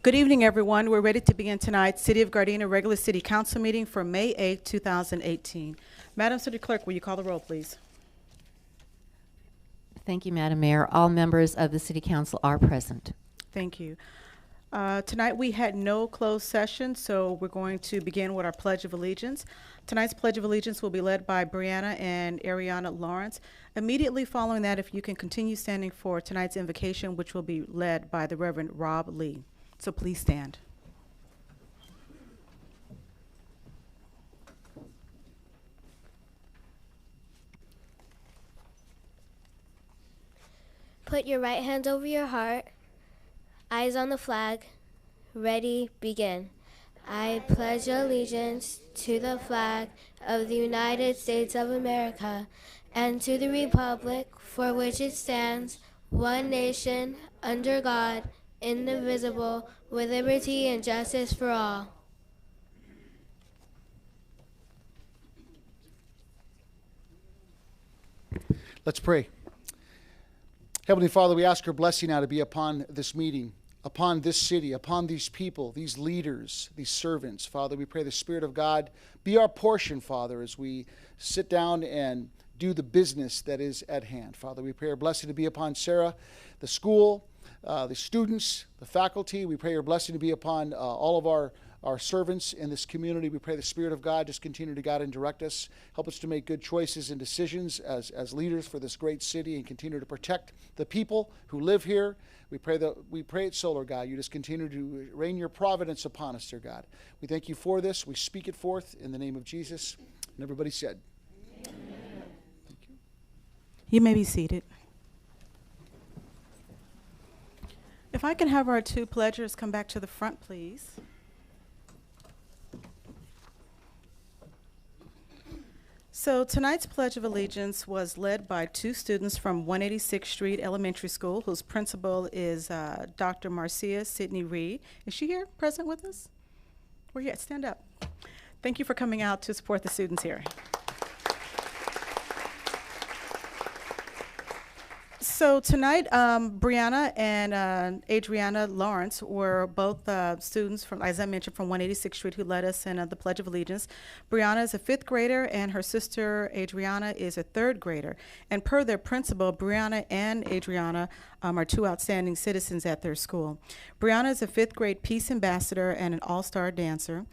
Good evening, everyone. We're ready to begin tonight's City of Gardena regular city council meeting for May 8, 2018. Madam City Clerk, will you call the roll, please? Thank you, Madam Mayor. All members of the City Council are present. Thank you. Tonight we had no closed session, so we're going to begin with our Pledge of Allegiance. Tonight's Pledge of Allegiance will be led by Brianna and Ariana Lawrence. Immediately following that, if you can continue standing for tonight's invocation, which will be led by the Reverend Rob Lee. So please stand. Put your right hand over your heart, eyes on the flag, ready, begin. I pledge allegiance to the flag of the United States of America and to the republic for which it stands, one nation, under God, indivisible, with liberty and justice for all. Let's pray. Heavenly Father, we ask your blessing now to be upon this meeting, upon this city, upon these people, these leaders, these servants. Father, we pray the Spirit of God be our portion, Father, as we sit down and do the business that is at hand. Father, we pray your blessing to be upon Sarah, the school, the students, the faculty. We pray your blessing to be upon all of our servants in this community. We pray the Spirit of God just continue to guide and direct us. Help us to make good choices and decisions as leaders for this great city and continue to protect the people who live here. We pray it so, Lord God. You just continue to rain your providence upon us, dear God. We thank you for this. We speak it forth in the name of Jesus. And everybody said, Amen. Thank you. You may be seated. If I can have our two pledgers come back to the front, please. So tonight's Pledge of Allegiance was led by two students from 186th Street Elementary School, whose principal is Dr. Marcia Sidney Reed. Is she here, present with us? Where you at? Stand up. Thank you for coming out to support the students here. So tonight, Brianna and Adriana Lawrence were both students from, as I mentioned, from 186th Street who led us in the Pledge of Allegiance. Brianna is a 5th grader and her sister Adriana is a 3rd grader. And per their principal, Brianna and Adriana are two outstanding citizens at their school. Brianna is a 5th grade peace ambassador and an all-star dancer.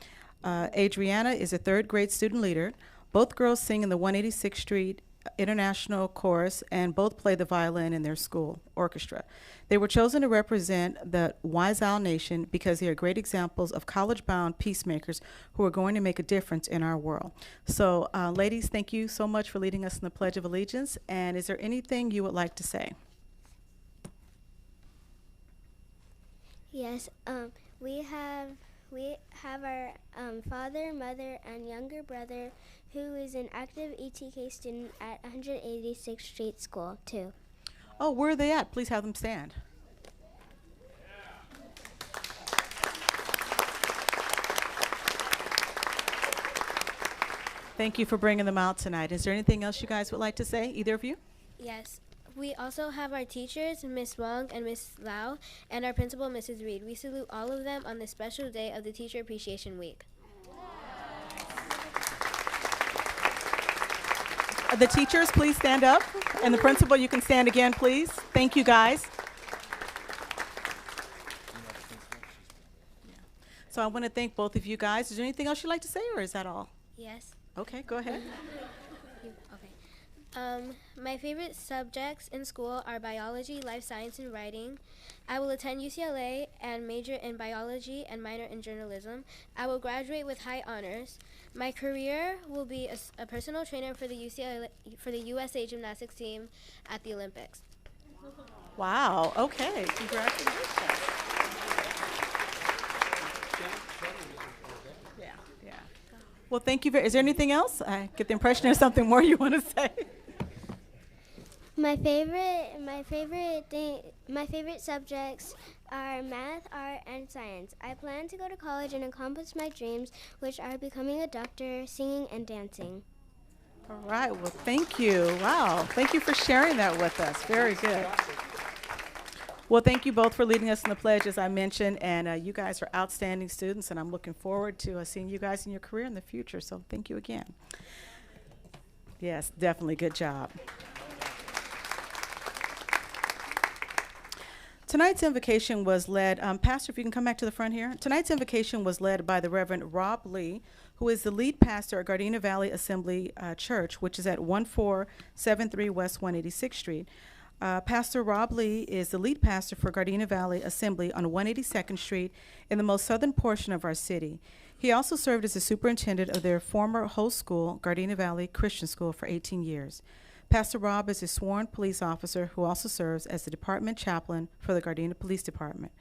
Adriana is a 3rd grade student leader. Both girls sing in the 186th Street International Chorus and both play the violin in their school orchestra. They were chosen to represent the Wise Owl Nation because they are great examples of college-bound peacemakers who are going to make a difference in our world. So, ladies, thank you so much for leading us in the Pledge of Allegiance. And is there anything you would like to say? Yes, we have our father, mother, and younger brother who is an active ETK student at 186th Street School, too. Oh, where are they at? Please have them stand. Thank you for bringing them out tonight. Is there anything else you guys would like to say, either of you? Yes. We also have our teachers, Miss Wong and Miss Lau, and our principal, Mrs. Reed. We salute all of them on this special day of the Teacher Appreciation Week. The teachers, please stand up. And the principal, you can stand again, please. Thank you, guys. So I want to thank both of you guys. Is there anything else you'd like to say, or is that all? Yes. Okay, go ahead. My favorite subjects in school are biology, life science, and writing. I will attend UCLA and major in biology and minor in journalism. I will graduate with high honors. My career will be a personal trainer for the USA gymnastics team at the Olympics. Wow, okay, congratulations. Yeah. Well, thank you. Is there anything else? I get the impression there's something more you want to say. My favorite subjects are math, art, and science. I plan to go to college and accomplish my dreams, which are becoming a doctor, singing, and dancing. All right, well, thank you. Wow, thank you for sharing that with us. Very good. Well, thank you both for leading us in the pledge, as I mentioned, and you guys are outstanding students, and I'm looking forward to seeing you guys in your career in the future, so thank you again. Yes, definitely, good job. Tonight's invocation was led, Pastor, if you can come back to the front here. Tonight's invocation was led by the Reverend Rob Lee, who is the lead pastor at Gardena Valley Assembly Church, which is at 1473 West 186th Street. Pastor Rob Lee is the lead pastor for Gardena Valley Assembly on 182nd Street in the most southern portion of our city. He also served as the superintendent of their former host school, Gardena Valley Christian School, for 18 years. Pastor Rob is a sworn police officer who also serves as the department chaplain for the Gardena Police Department.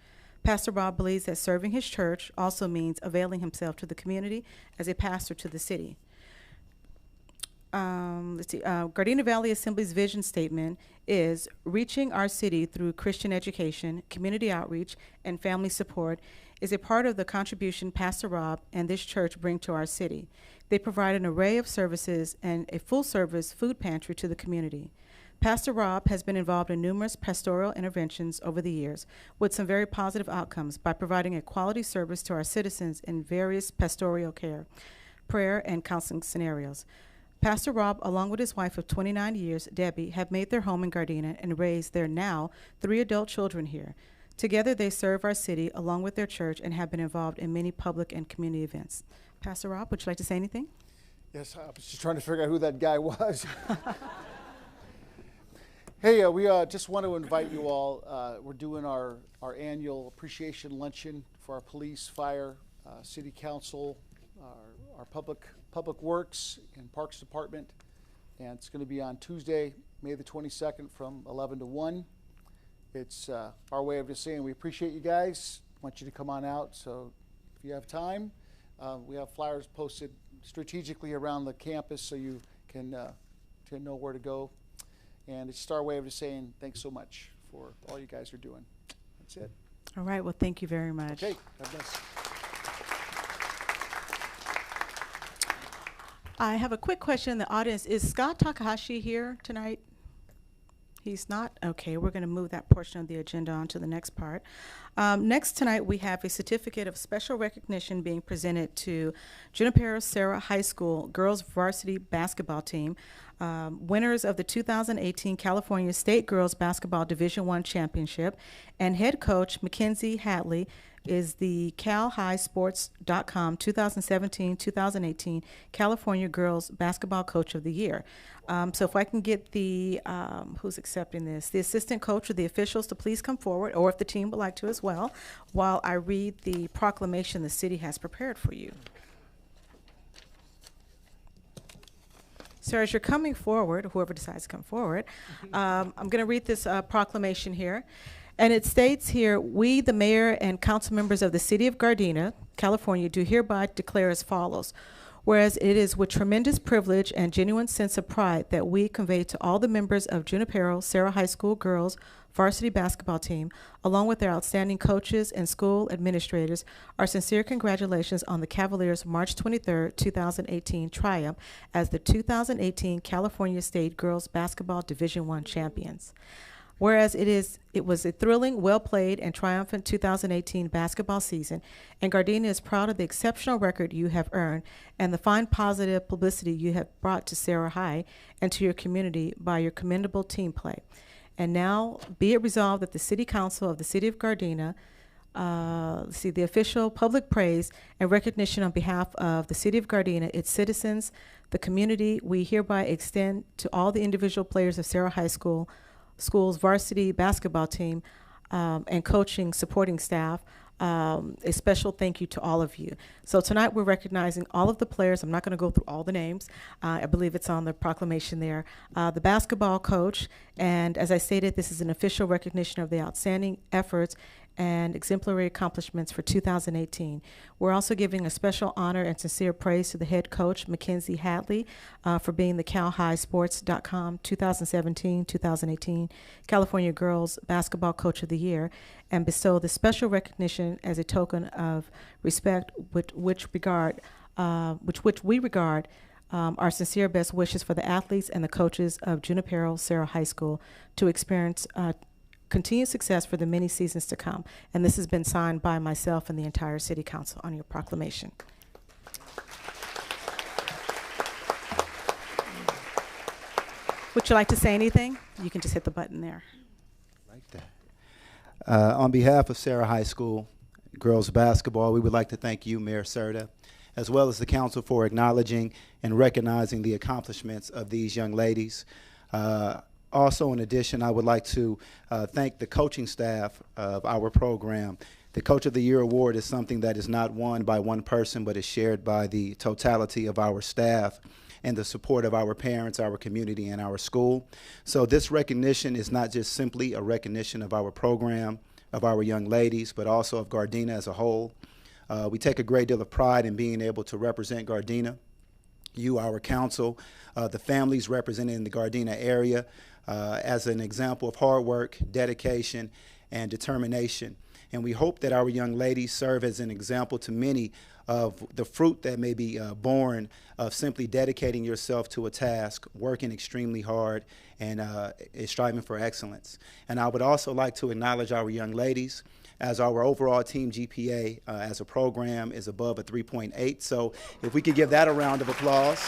Pastor Rob believes that serving his church also means availing himself to the community as a pastor to the city. Gardena Valley Assembly's vision statement is reaching our city through Christian education, community outreach, and family support is a part of the contribution Pastor Rob and this church bring to our city. They provide an array of services and a full-service food pantry to the community. Pastor Rob has been involved in numerous pastoral interventions over the years with some very positive outcomes by providing a quality service to our citizens in various pastoral care, prayer, and counseling scenarios. Pastor Rob, along with his wife of 29 years, Debbie, have made their home in Gardena and raised their now 3 adult children here. Together, they serve our city along with their church and have been involved in many public and community events. Pastor Rob, would you like to say anything? Yes, I was just trying to figure out who that guy was. Hey, we just want to invite you all. We're doing our annual appreciation luncheon for our police, fire, city council, our public works and parks department. And it's going to be on Tuesday, May the 22nd from 11 to 1. It's our way of just saying we appreciate you guys. Want you to come on out. So if you have time, we have flyers posted strategically around the campus so you can know where to go. And it's just our way of just saying thanks so much for all you guys are doing. That's it. All right. Well, thank you very much. Okay. God bless. I have a quick question in the audience. Is Scott Takahashi here tonight? He's not? Okay, we're going to move that portion of the agenda on to the next part. Next tonight, we have a certificate of special recognition being presented to Junipero Serra High School girls varsity basketball team, winners of the 2018 California State Girls Basketball Division I Championship, and head coach Mackenzie Hatley is the CalHighSports.com 2017-2018 California Girls Basketball Coach of the Year. So if I can get the, who's accepting this, the assistant coach or the officials to please come forward, or if the team would like to as well, while I read the proclamation the city has prepared for you. So as you're coming forward, whoever decides to come forward, I'm going to read this proclamation here. And it states here, we, the mayor and council members of the city of Gardena, California, do hereby declare as follows. Whereas it is with tremendous privilege and genuine sense of pride that we convey to all the members of Junipero Serra High School girls varsity basketball team, along with their outstanding coaches and school administrators, our sincere congratulations on the Cavaliers' March 23, 2018 triumph as the 2018 California State Girls Basketball Division I champions. Whereas it was a thrilling, well-played, and triumphant 2018 basketball season, and Gardena is proud of the exceptional record you have earned and the fine positive publicity you have brought to Serra High and to your community by your commendable team play. And now, be it resolved that the City Council of the City of Gardena, the official public praise and recognition on behalf of the City of Gardena, its citizens, the community, we hereby extend to all the individual players of Serra High School's varsity basketball team and coaching supporting staff, a special thank you to all of you. So tonight we're recognizing all of the players. I'm not going to go through all the names. I believe it's on the proclamation there. The basketball coach, and as I stated, this is an official recognition of the outstanding efforts and exemplary accomplishments for 2018. We're also giving a special honor and sincere praise to the head coach, Mackenzie Hatley, for being the CalHighSports.com 2017-2018 California Girls Basketball Coach of the Year, and bestow the special recognition as a token of respect which we regard our sincere best wishes for the athletes and the coaches of Junipero Serra High School to experience continued success for the many seasons to come. And this has been signed by myself and the entire City Council on your proclamation. Would you like to say anything? You can just hit the button there. Like that. On behalf of Sarah High School girls basketball, we would like to thank you, Mayor Serta, as well as the council for acknowledging and recognizing the accomplishments of these young ladies. Also, in addition, I would like to thank the coaching staff of our program. The Coach of the Year award is something that is not won by one person, but is shared by the totality of our staff and the support of our parents, our community, and our school. So this recognition is not just simply a recognition of our program, of our young ladies, but also of Gardena as a whole. We take a great deal of pride in being able to represent Gardena, you, our council, the families represented in the Gardena area, as an example of hard work, dedication, and determination. And we hope that our young ladies serve as an example to many of the fruit that may be born of simply dedicating yourself to a task, working extremely hard, and striving for excellence. And I would also like to acknowledge our young ladies, as our overall team GPA as a program is above a 3.8. So if we could give that a round of applause.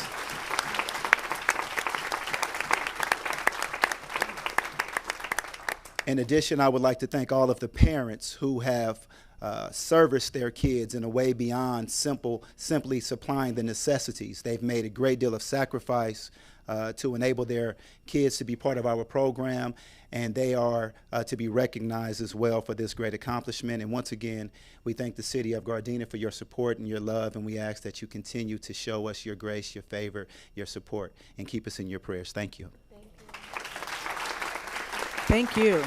In addition, I would like to thank all of the parents who have serviced their kids in a way beyond simply supplying the necessities. They've made a great deal of sacrifice to enable their kids to be part of our program, and they are to be recognized as well for this great accomplishment. And once again, we thank the city of Gardena for your support and your love, and we ask that you continue to show us your grace, your favor, your support, and keep us in your prayers. Thank you. Thank you.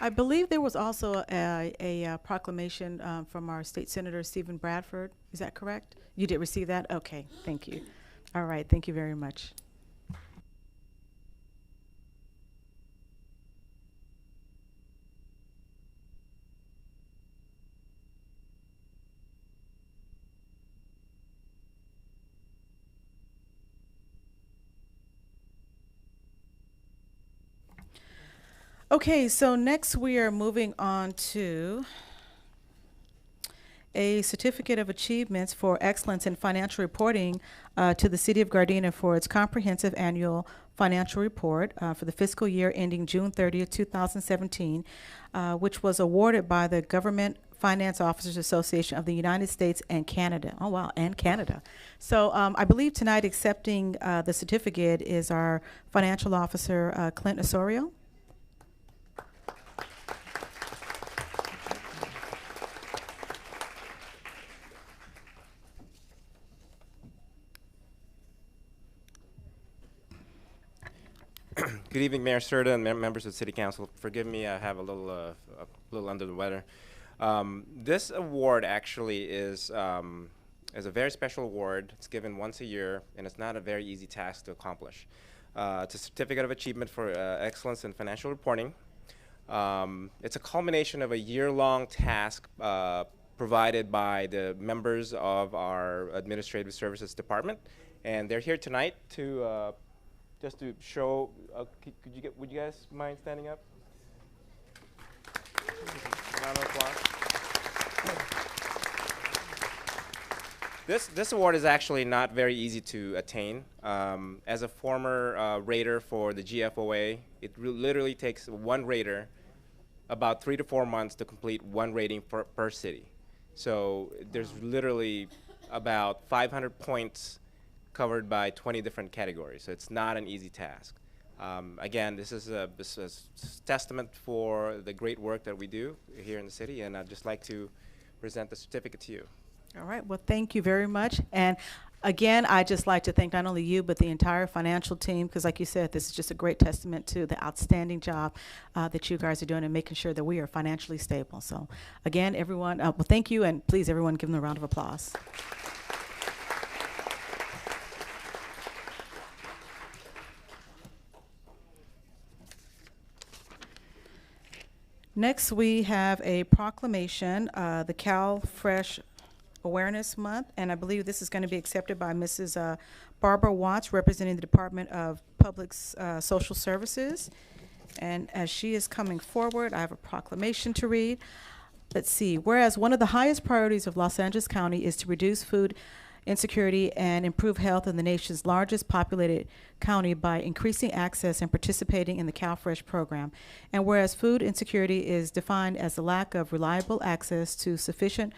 I believe there was also a proclamation from our state senator, Stephen Bradford. Is that correct? You did receive that? Okay, thank you. All right, thank you very much. Okay, so next we are moving on to a certificate of achievements for excellence in financial reporting to the City of Gardena for its comprehensive annual financial report for the fiscal year ending June 30th, 2017, which was awarded by the Government Finance Officers Association of the United States and Canada. Oh, wow, and Canada. So I believe tonight accepting the certificate is our financial officer, Clint Osorio. Good evening, Mayor Serta and members of the City Council. Forgive me, I have a little under the weather. This award actually is a very special award. It's given once a year, and it's not a very easy task to accomplish. It's a certificate of achievement for excellence in financial reporting. It's a culmination of a year-long task provided by the members of our Administrative Services Department, and they're here tonight to just to show, would you guys mind standing up? Round of applause. This award is actually not very easy to attain. As a former rater for the GFOA, it literally takes one rater about 3 to 4 months to complete one rating per city. So there's literally about 500 points covered by 20 different categories, so it's not an easy task. Again, this is a testament for the great work that we do here in the city, and I'd just like to present the certificate to you. All right, well, thank you very much. And again, I'd just like to thank not only you, but the entire financial team, because like you said, this is just a great testament to the outstanding job that you guys are doing in making sure that we are financially stable. So again, everyone, well, thank you, and please, everyone, give them a round of applause. Next, we have a proclamation, the Cal Fresh Awareness Month, and I believe this is going to be accepted by Mrs. Barbara Watts, representing the Department of Public Social Services. And as she is coming forward, I have a proclamation to read. Let's see. Whereas one of the highest priorities of Los Angeles County is to reduce food insecurity and improve health in the nation's largest populated county by increasing access and participating in the CalFresh program. And whereas food insecurity is defined as the lack of reliable access to sufficient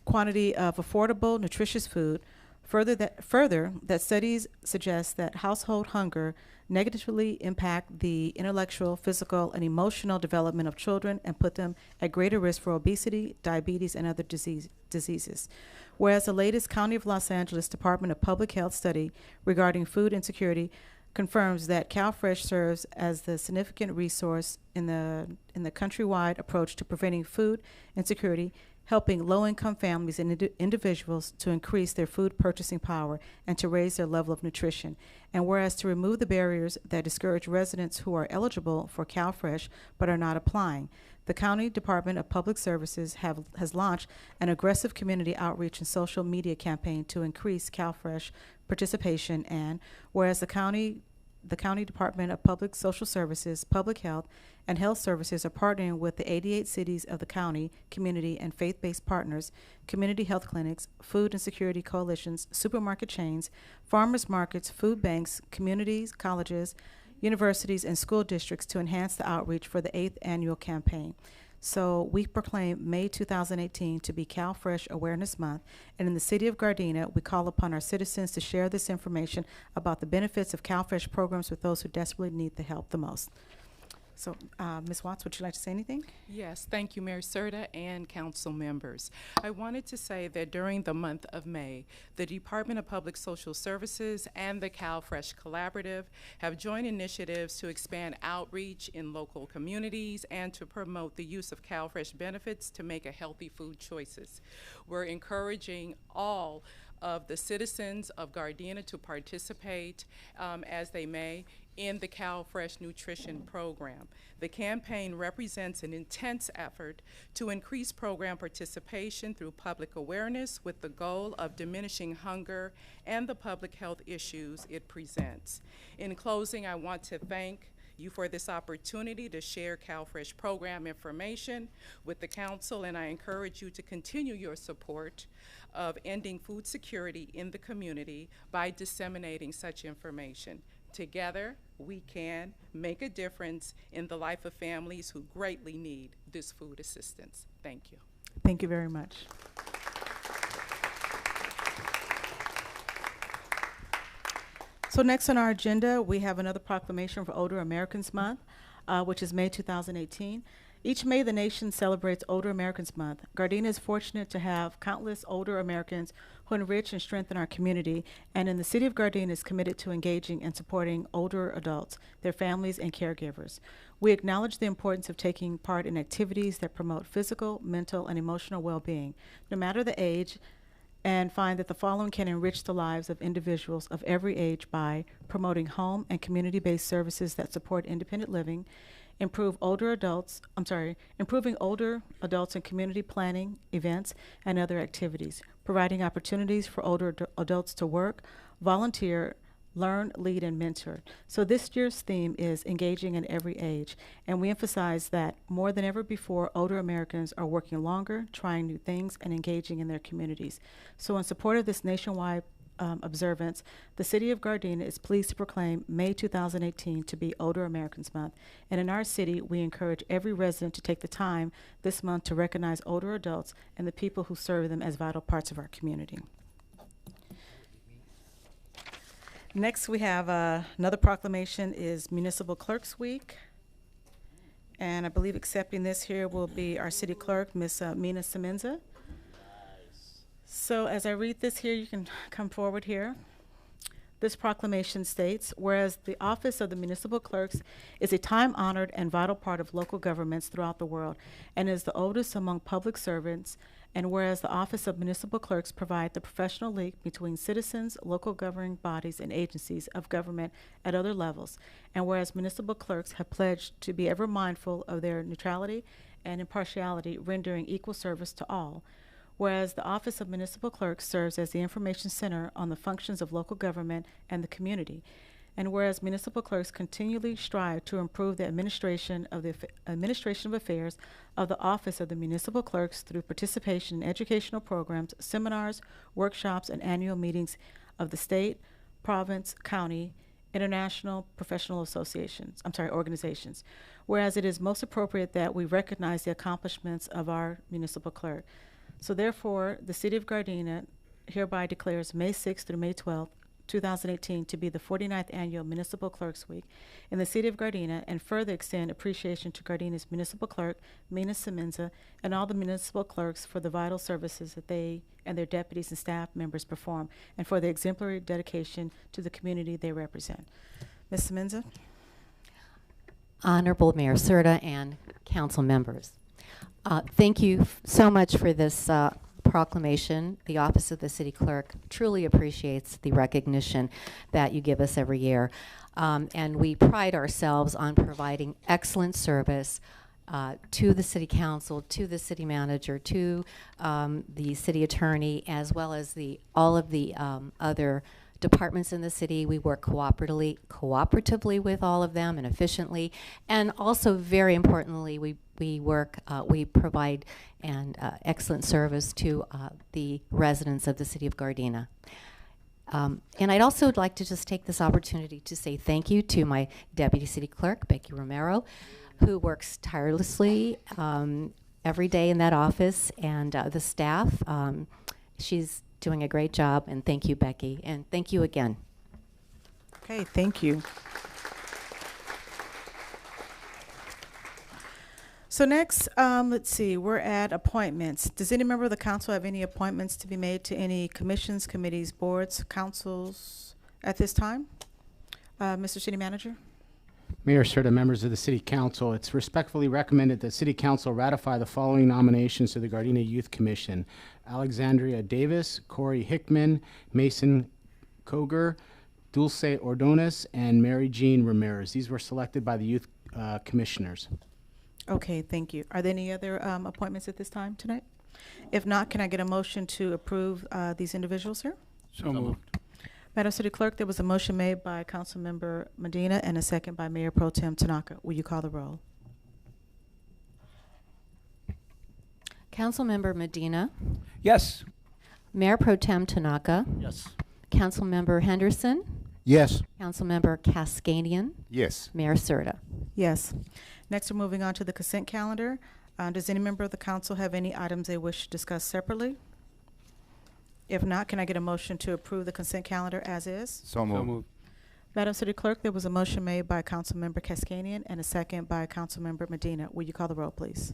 quantity of affordable, nutritious food, further that studies suggest that household hunger negatively impact the intellectual, physical, and emotional development of children and put them at greater risk for obesity, diabetes, and other diseases. Whereas the latest County of Los Angeles Department of Public Health study regarding food insecurity confirms that CalFresh serves as the significant resource in the countrywide approach to preventing food insecurity, helping low-income families and individuals to increase their food purchasing power and to raise their level of nutrition. And whereas to remove the barriers that discourage residents who are eligible for CalFresh but are not applying, the County Department of Public Services has launched an aggressive community outreach and social media campaign to increase CalFresh participation. And whereas the County Department of Public Social Services, Public Health, and Health Services are partnering with the 88 cities of the county, community, and faith-based partners, community health clinics, food insecurity coalitions, supermarket chains, farmers markets, food banks, communities, colleges, universities, and school districts to enhance the outreach for the 8th annual campaign. So we proclaim May 2018 to be CalFresh Awareness Month, and in the city of Gardena, we call upon our citizens to share this information about the benefits of CalFresh programs with those who desperately need the help the most. So, Ms. Watts, would you like to say anything? Yes, thank you, Mayor Serta and council members. I wanted to say that during the month of May, the Department of Public Social Services and the CalFresh Collaborative have joined initiatives to expand outreach in local communities and to promote the use of CalFresh benefits to make a healthy food choices. We're encouraging all of the citizens of Gardena to participate as they may in the CalFresh Nutrition Program. The campaign represents an intense effort to increase program participation through public awareness with the goal of diminishing hunger and the public health issues it presents. In closing, I want to thank you for this opportunity to share CalFresh program information with the council, and I encourage you to continue your support of ending food security in the community by disseminating such information. Together, we can make a difference in the life of families who greatly need this food assistance. Thank you. Thank you very much. So next on our agenda, we have another proclamation for Older Americans Month, which is May 2018. Each May, the nation celebrates Older Americans Month. Gardena is fortunate to have countless older Americans who enrich and strengthen our community, and in the city of Gardena is committed to engaging and supporting older adults, their families, and caregivers. We acknowledge the importance of taking part in activities that promote physical, mental, and emotional well-being, no matter the age, and find that the following can enrich the lives of individuals of every age by promoting home and community-based services that support independent living, improving older adults and community planning, events, and other activities, providing opportunities for older adults to work, volunteer, learn, lead, and mentor. So this year's theme is engaging in every age, and we emphasize that more than ever before, older Americans are working longer, trying new things, and engaging in their communities. So in support of this nationwide observance, the city of Gardena is pleased to proclaim May 2018 to be Older Americans Month. And in our city, we encourage every resident to take the time this month to recognize older adults and the people who serve them as vital parts of our community. Next, we have another proclamation is Municipal Clerks Week. And I believe accepting this here will be our city clerk, Ms. Mina Semenza. So as I read this here, you can come forward here. This proclamation states, whereas the office of the municipal clerks is a time-honored and vital part of local governments throughout the world and is the oldest among public servants, and whereas the office of municipal clerks provide the professional link between citizens, local governing bodies, and agencies of government at other levels, and whereas municipal clerks have pledged to be ever mindful of their neutrality and impartiality, rendering equal service to all. Whereas the Office of Municipal Clerk serves as the information center on the functions of local government and the community. And whereas municipal clerks continually strive to improve the administration of affairs of the Office of the Municipal Clerks through participation in educational programs, seminars, workshops, and annual meetings of the state, province, county, international professional organizations. Whereas it is most appropriate that we recognize the accomplishments of our municipal clerk. So therefore, the City of Gardena hereby declares May 6th through May 12th, 2018 to be the 49th Annual Municipal Clerks Week in the City of Gardena, and further extend appreciation to Gardena's Municipal Clerk, Mina Semenza, and all the municipal clerks for the vital services that they and their deputies and staff members perform, and for the exemplary dedication to the community they represent. Ms. Semenza? Honorable Mayor Serta and council members, thank you so much for this proclamation. The Office of the City Clerk truly appreciates the recognition that you give us every year. And we pride ourselves on providing excellent service to the City Council, to the City Manager, to the City Attorney, as well as all of the other departments in the city. We work cooperatively with all of them and efficiently. And also, very importantly, we provide excellent service to the residents of the City of Gardena. And I'd also like to just take this opportunity to say thank you to my Deputy City Clerk, Becky Romero, who works tirelessly every day in that office, and the staff. She's doing a great job, and thank you, Becky, and thank you again. Okay, thank you. So next, let's see, we're at appointments. Does any member of the council have any appointments to be made to any commissions, committees, boards, councils at this time? Mr. City Manager? Mayor Serta, members of the City Council, it's respectfully recommended that City Council ratify the following nominations to the Gardena Youth Commission: Alexandria Davis, Corey Hickman, Mason Koger, Dulce Ordonez, and Mary Jean Ramirez. These were selected by the youth commissioners. Okay, thank you. Are there any other appointments at this time tonight? If not, can I get a motion to approve these individuals here? So moved. Madam City Clerk, there was a motion made by Councilmember Medina and a second by Mayor Pro Tem Tanaka. Will you call the roll? Councilmember Medina, Yes. Mayor Pro Tem Tanaka, Yes. Councilmember Henderson, Yes. Councilmember Cascadian, Yes. Mayor Serta. Yes. Next, we're moving on to the consent calendar. Does any member of the council have any items they wish to discuss separately? If not, can I get a motion to approve the consent calendar as is? So moved. Madam City Clerk, there was a motion made by Councilmember Cascadian and a second by Councilmember Medina. Will you call the roll, please?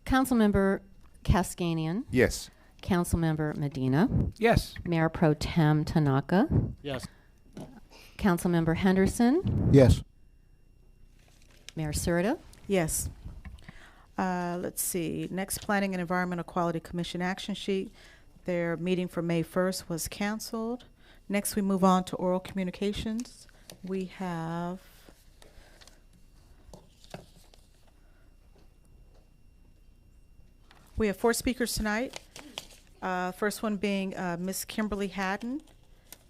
Councilmember Cascadian, Yes. Councilmember Medina, Yes. Mayor Pro Tem Tanaka, Yes. Councilmember Henderson, Yes. Mayor Serta. Yes. Let's see. Next, Planning and Environmental Quality Commission action sheet. Their meeting for May 1st was canceled. Next, we move on to oral communications. We have four speakers tonight. First one being Miss Kimberly Haddon.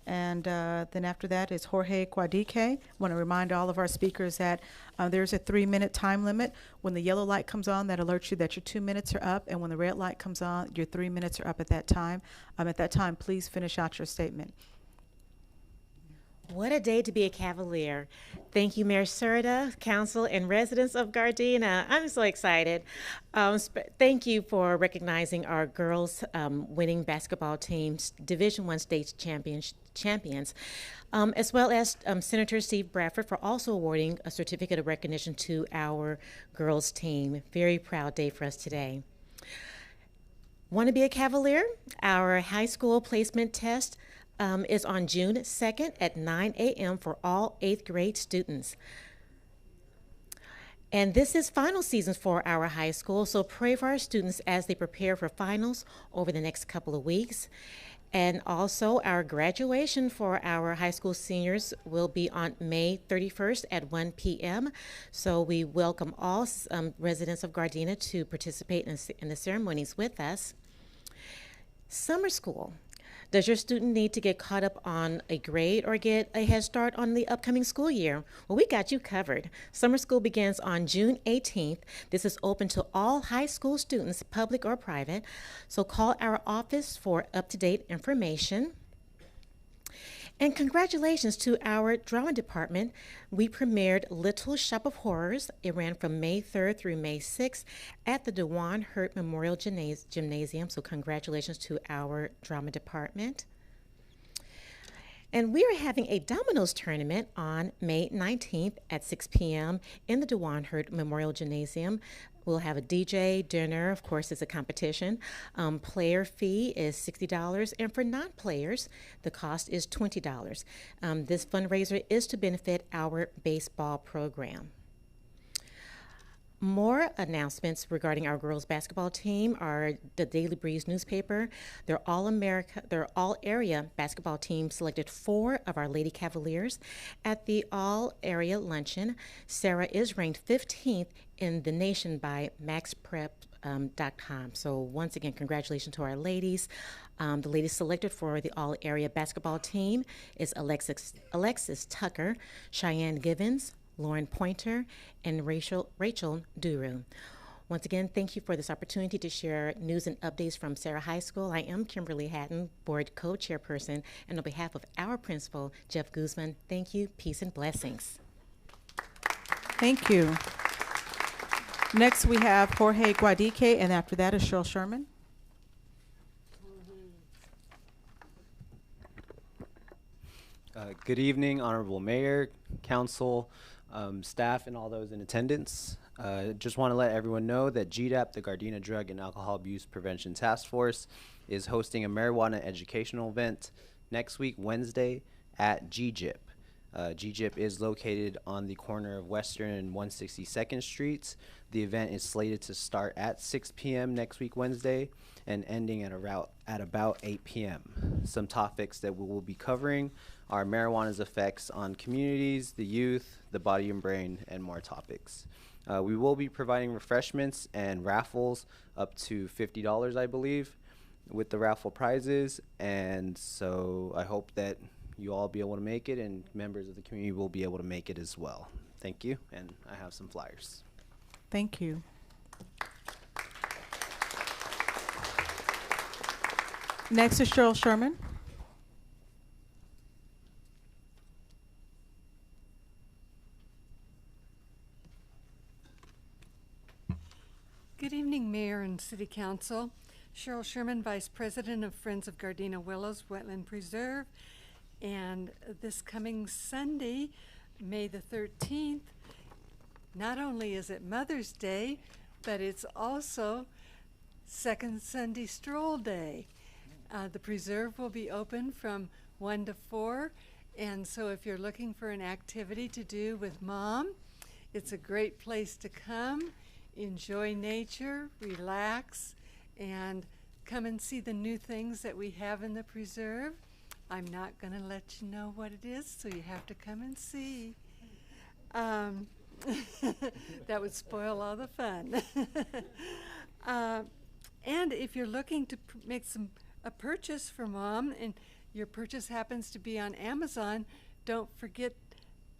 And then after that is Jorge Quadique. I want to remind all of our speakers that there's a 3-minute time limit. When the yellow light comes on, that alerts you that your 2 minutes are up. And when the red light comes on, your 3 minutes are up at that time. At that time, please finish out your statement. What a day to be a Cavalier. Thank you, Mayor Serta, council, and residents of Gardena. I'm so excited. Thank you for recognizing our girls winning basketball team's Division I state champions, as well as Senator Steve Bradford for also awarding a certificate of recognition to our girls team. Very proud day for us today. Want to be a Cavalier? Our high school placement test is on June 2nd at 9 a.m. for all 8th grade students. And this is final season for our high school, so pray for our students as they prepare for finals over the next couple of weeks. And also, our graduation for our high school seniors will be on May 31st at 1 p.m. So we welcome all residents of Gardena to participate in the ceremonies with us. Summer school. Does your student need to get caught up on a grade or get a head start on the upcoming school year? Well, we got you covered. Summer school begins on June 18th. This is open to all high school students, public or private. So call our office for up-to-date information. And congratulations to our drama department. We premiered Little Shop of Horrors. It ran from May 3rd through May 6th at the Dewan Hurt Memorial Gymnasium. So congratulations to our drama department. And we are having a dominoes tournament on May 19th at 6 p.m. in the Dewan Hurt Memorial Gymnasium. We'll have a DJ, dinner, of course, it's a competition. Player fee is $60, and for non-players, the cost is $20. This fundraiser is to benefit our baseball program. More announcements regarding our girls basketball team are the Daily Breeze newspaper. Their all-area basketball team selected 4 of our Lady Cavaliers at the all-area luncheon. Sarah is ranked 15th in the nation by maxprep.com. So once again, congratulations to our ladies. The ladies selected for the all-area basketball team is Alexis Tucker, Cheyenne Givens, Lauren Pointer, and Rachel Duru. Once again, thank you for this opportunity to share news and updates from Sarah High School. I am Kimberly Hatton, board co-chairperson, and on behalf of our principal, Jeff Guzman, thank you, peace and blessings. Thank you. Next, we have Jorge Guadique, and after that is Cheryl Sherman. Good evening, Honorable Mayor, Council, staff, and all those in attendance. Just want to let everyone know that GDAP, the Gardena Drug and Alcohol Abuse Prevention Task Force, is hosting a marijuana educational event next week, Wednesday, at GGIP. GGIP is located on the corner of Western and 162nd Streets. The event is slated to start at 6 p.m. next week, Wednesday, and ending at about 8 p.m. Some topics that we will be covering are marijuana's effects on communities, the youth, the body and brain, and more topics. We will be providing refreshments and raffles up to $50, I believe, with the raffle prizes. And so I hope that you all be able to make it, and members of the community will be able to make it as well. Thank you, and I have some flyers. Thank you. Next is Cheryl Sherman. Good evening, Mayor and City Council. Cheryl Sherman, Vice President of Friends of Gardena Willows Wetland Preserve. And this coming Sunday, May the 13th, not only is it Mother's Day, but it's also Second Sunday Stroll Day. The preserve will be open from 1 to 4, and so if you're looking for an activity to do with Mom, it's a great place to come, enjoy nature, relax, and come and see the new things that we have in the preserve. I'm not going to let you know what it is, so you have to come and see. That would spoil all the fun. And if you're looking to make a purchase for Mom, and your purchase happens to be on Amazon, don't forget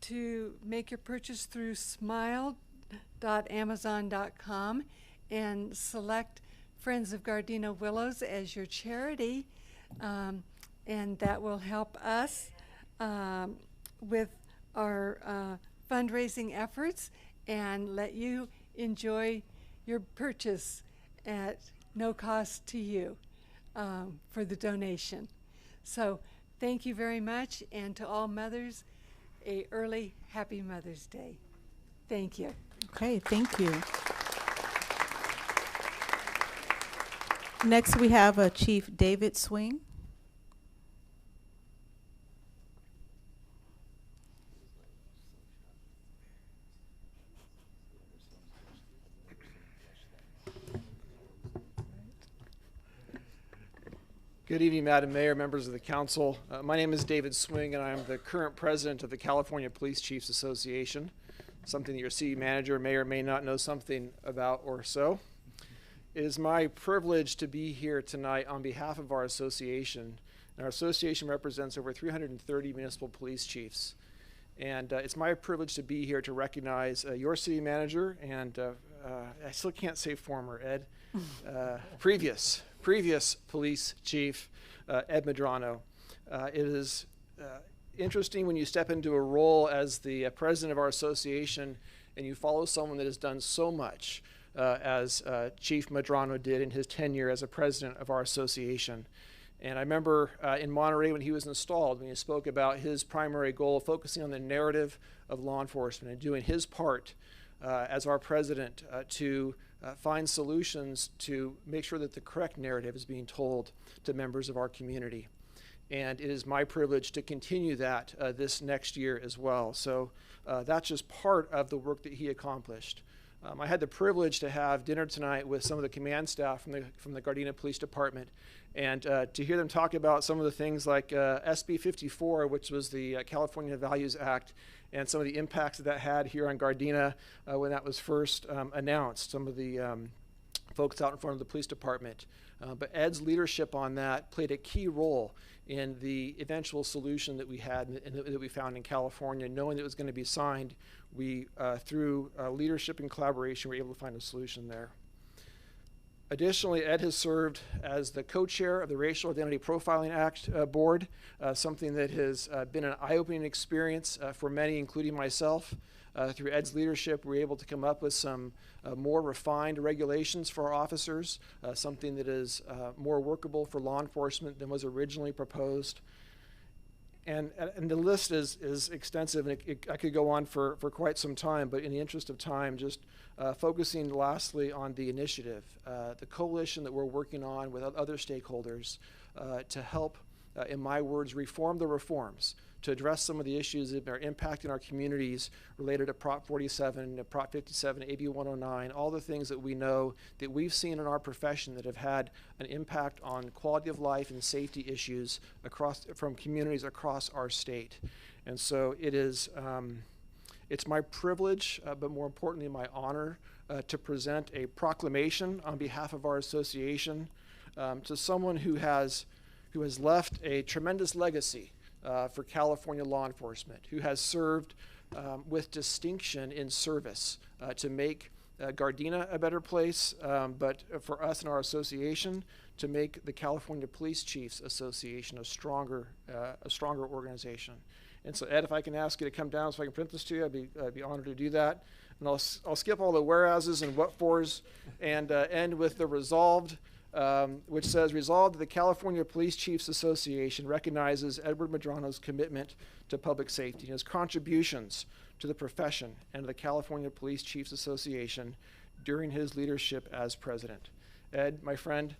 to make your purchase through smile.amazon.com and select Friends of Gardena Willows as your charity. And that will help us with our fundraising efforts and let you enjoy your purchase at no cost to you for the donation. So thank you very much, and to all mothers, a early happy Mother's Day. Thank you. Okay, thank you. Next, we have Chief David Swing. Good evening, Madam Mayor, members of the council. My name is David Swing, and I am the current president of the California Police Chiefs Association, something that your city manager may or may not know something about or so. It is my privilege to be here tonight on behalf of our association. And our association represents over 330 municipal police chiefs. And it's my privilege to be here to recognize your city manager and I still can't say former, Ed, previous police chief, Ed Medrano. It is interesting when you step into a role as the president of our association and you follow someone that has done so much as Chief Medrano did in his tenure as a president of our association. And I remember in Monterey when he was installed, when he spoke about his primary goal, focusing on the narrative of law enforcement and doing his part as our president to find solutions to make sure that the correct narrative is being told to members of our community. And it is my privilege to continue that this next year as well. So that's just part of the work that he accomplished. I had the privilege to have dinner tonight with some of the command staff from the Gardena Police Department, and to hear them talk about some of the things like SB 54, which was the California Values Act, and some of the impacts that had here on Gardena when that was first announced, some of the folks out in front of the police department. But Ed's leadership on that played a key role in the eventual solution that we had and that we found in California. Knowing that it was going to be signed, we, through leadership and collaboration, were able to find a solution there. Additionally, Ed has served as the co-chair of the Racial Identity Profiling Act board, something that has been an eye-opening experience for many, including myself. Through Ed's leadership, we were able to come up with some more refined regulations for our officers, something that is more workable for law enforcement than was originally proposed. And the list is extensive, and I could go on for quite some time, but in the interest of time, just focusing lastly on the initiative, the coalition that we're working on with other stakeholders to help, in my words, reform the reforms, to address some of the issues that are impacting our communities related to Prop 47, Prop 57, AB 109, all the things that we know that we've seen in our profession that have had an impact on quality of life and safety issues from communities across our state. And so it is, it's my privilege, but more importantly, my honor to present a proclamation on behalf of our association to someone who has left a tremendous legacy for California law enforcement, who has served with distinction in service to make Gardena a better place, but for us and our association to make the California Police Chiefs Association a stronger organization. And so, Ed, if I can ask you to come down so I can print this to you, I'd be honored to do that. And I'll skip all the whereases and what fors and end with the resolved. Which says, resolved that the California Police Chiefs Association recognizes Edward Medrano's commitment to public safety and his contributions to the profession and to the California Police Chiefs Association during his leadership as president. Ed, my friend,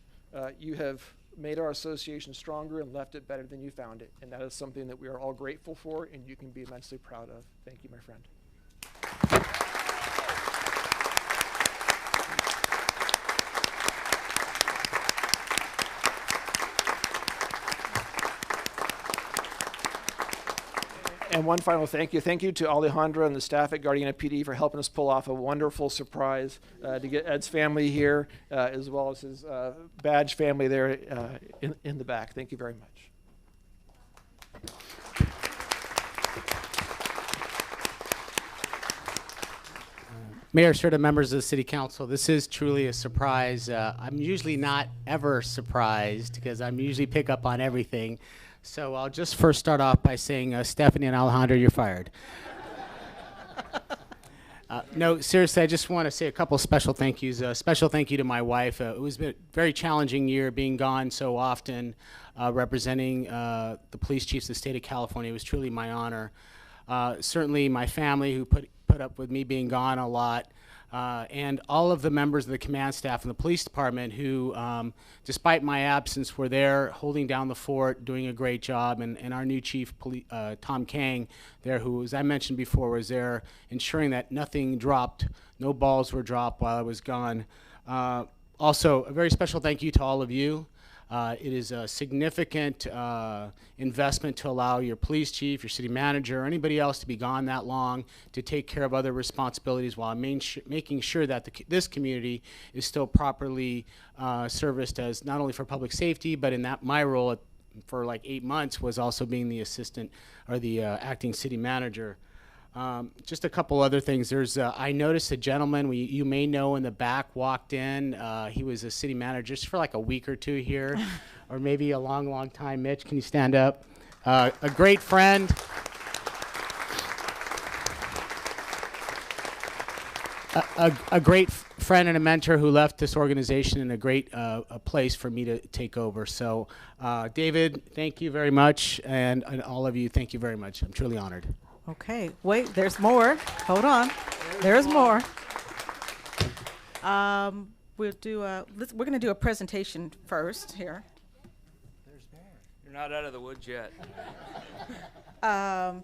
you have made our association stronger and left it better than you found it, and that is something that we are all grateful for and you can be immensely proud of. Thank you, my friend. And one final thank you. Thank you to Alejandra and the staff at Gardena PD for helping us pull off a wonderful surprise to get Ed's family here, as well as his badge family there in the back. Thank you very much. Mayor, certain members of the City Council, this is truly a surprise. I'm usually not ever surprised because I'm usually pick up on everything. So I'll just first start off by saying, Stephanie and Alejandro, you're fired. No, seriously, I just want to say a couple special thank yous. A special thank you to my wife. It was a very challenging year being gone so often, representing the police chiefs of the state of California. It was truly my honor. Certainly my family who put up with me being gone a lot. And all of the members of the command staff and the police department who, despite my absence, were there holding down the fort, doing a great job, and our new chief, Tom Kang, there, who, as I mentioned before, was there ensuring that nothing dropped, no balls were dropped while I was gone. Also, a very special thank you to all of you. It is a significant investment to allow your police chief, your city manager, or anybody else to be gone that long to take care of other responsibilities while making sure that this community is still properly serviced as not only for public safety, but in that my role for like 8 months was also being the assistant or the acting city manager. Just a couple other things. I noticed a gentleman you may know in the back walked in. He was a city manager just for like a week or two here, or maybe a long, long time. Mitch, can you stand up? A great friend. A great friend and a mentor who left this organization in a great a place for me to take over. So, David, thank you very much, and all of you, thank you very much. I'm truly honored. Okay, wait, there's more. Hold on. There's more. We're going to do a presentation first here. You're not out of the woods yet.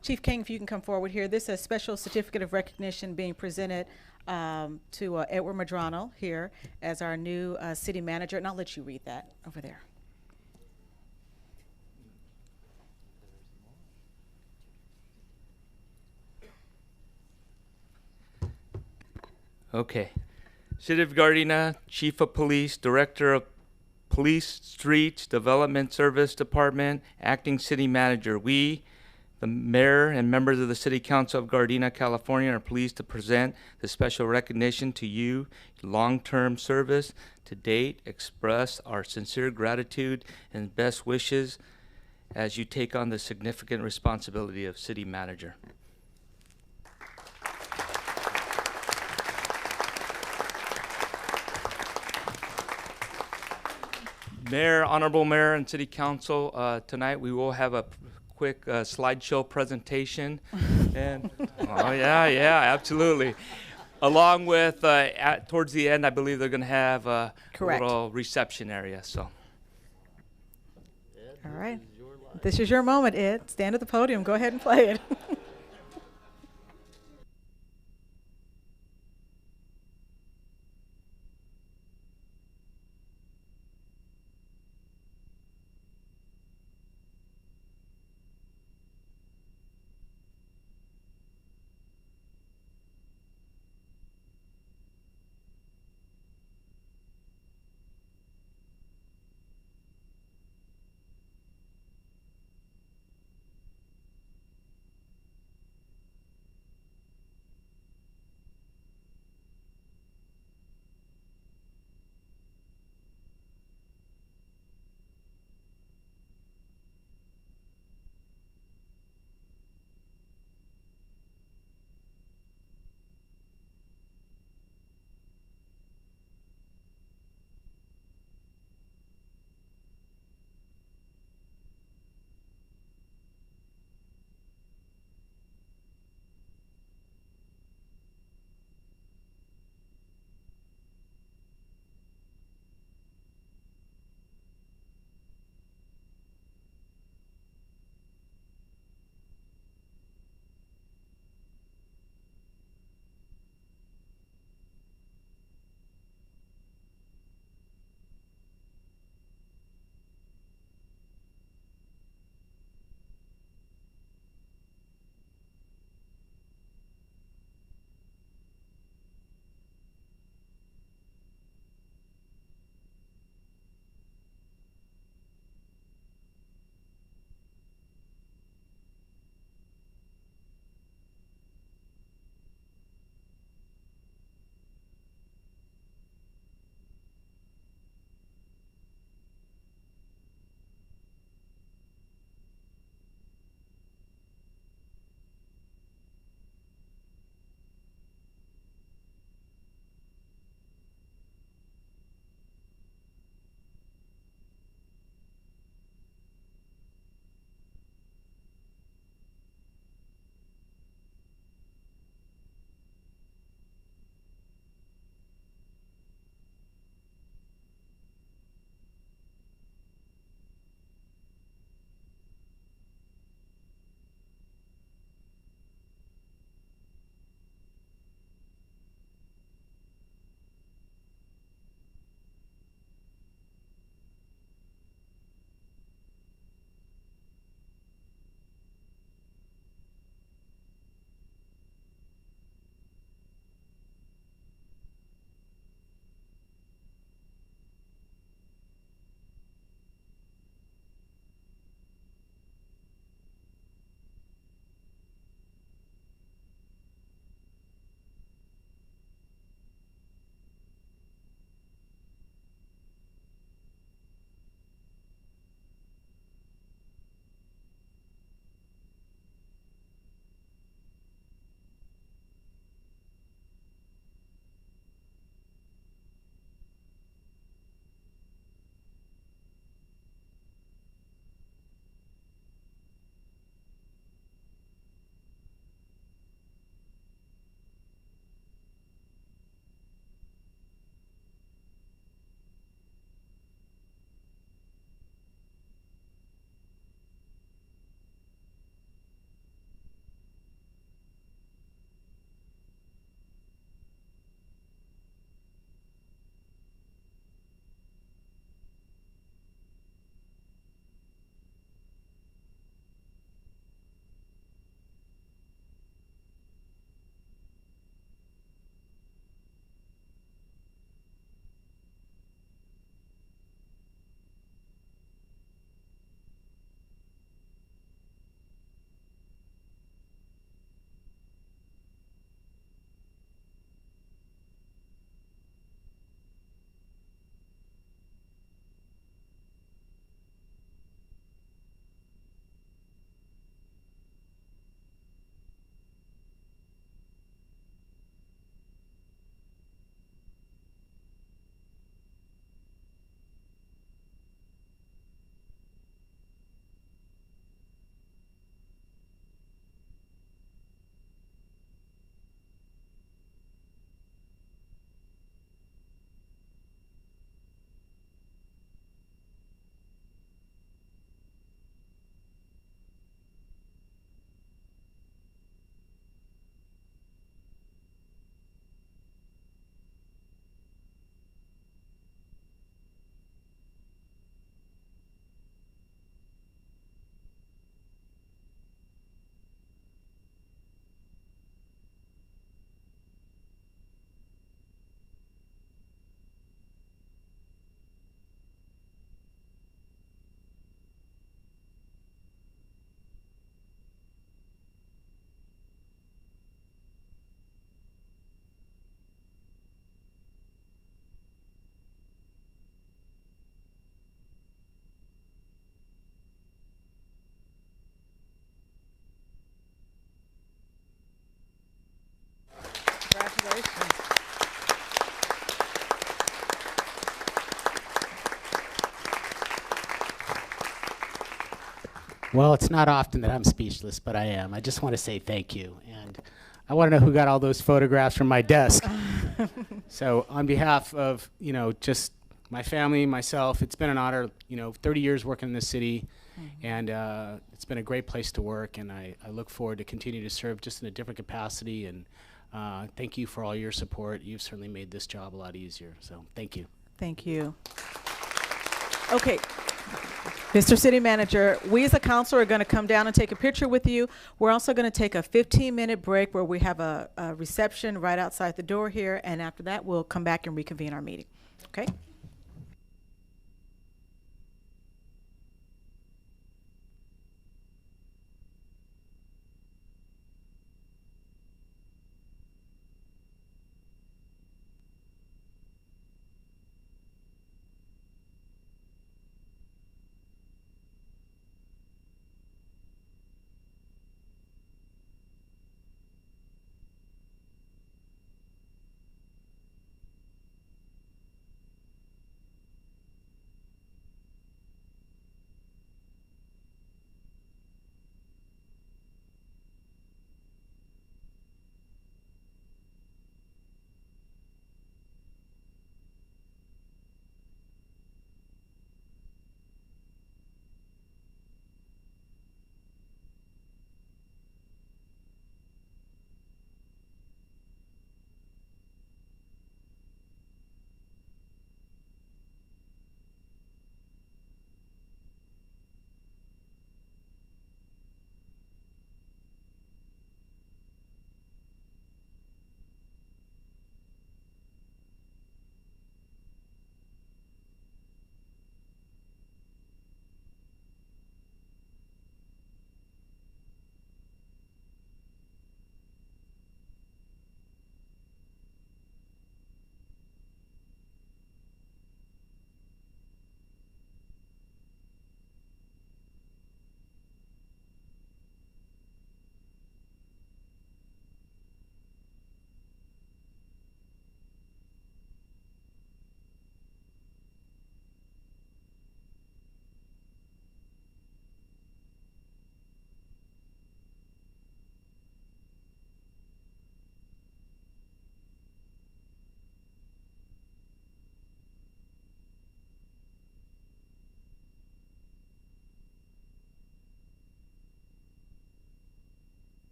Chief King, if you can come forward here. This is a special certificate of recognition being presented to Edward Madrano here as our new city manager. And I'll let you read that over there. Okay. City of Gardena, Chief of Police, Director of Police Streets Development Service Department, Acting City Manager. We, the Mayor and members of the City Council of Gardena, California, are pleased to present the special recognition to you, long-term service. To date, express our sincere gratitude and best wishes as you take on the significant responsibility of City Manager. Mayor, Honorable Mayor, and City Council, tonight we will have a quick slideshow presentation. And oh yeah, absolutely. Along with, towards the end, I believe they're going to have a little reception area. So. All right. This is your moment, Ed. Stand at the podium. Go ahead and play it. Well, it's not often that I'm speechless, but I am. I just want to say thank you. And I want to know who got all those photographs from my desk. So on behalf of, just my family, myself, it's been an honor, 30 years working in this city. And it's been a great place to work. And I look forward to continue to serve just in a different capacity. And thank you for all your support. You've certainly made this job a lot easier. So thank you. Thank you. Okay. Mr. City Manager, we as a council are going to come down and take a picture with you. We're also going to take a 15-minute break where we have a reception right outside the door here, and after that, we'll come back and reconvene our meeting. Okay?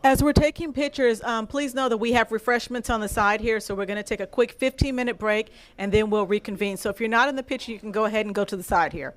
As we're taking pictures, please know that we have refreshments on the side here, so we're going to take a quick 15-minute break, and then we'll reconvene. So if you're not in the picture, you can go ahead and go to the side here.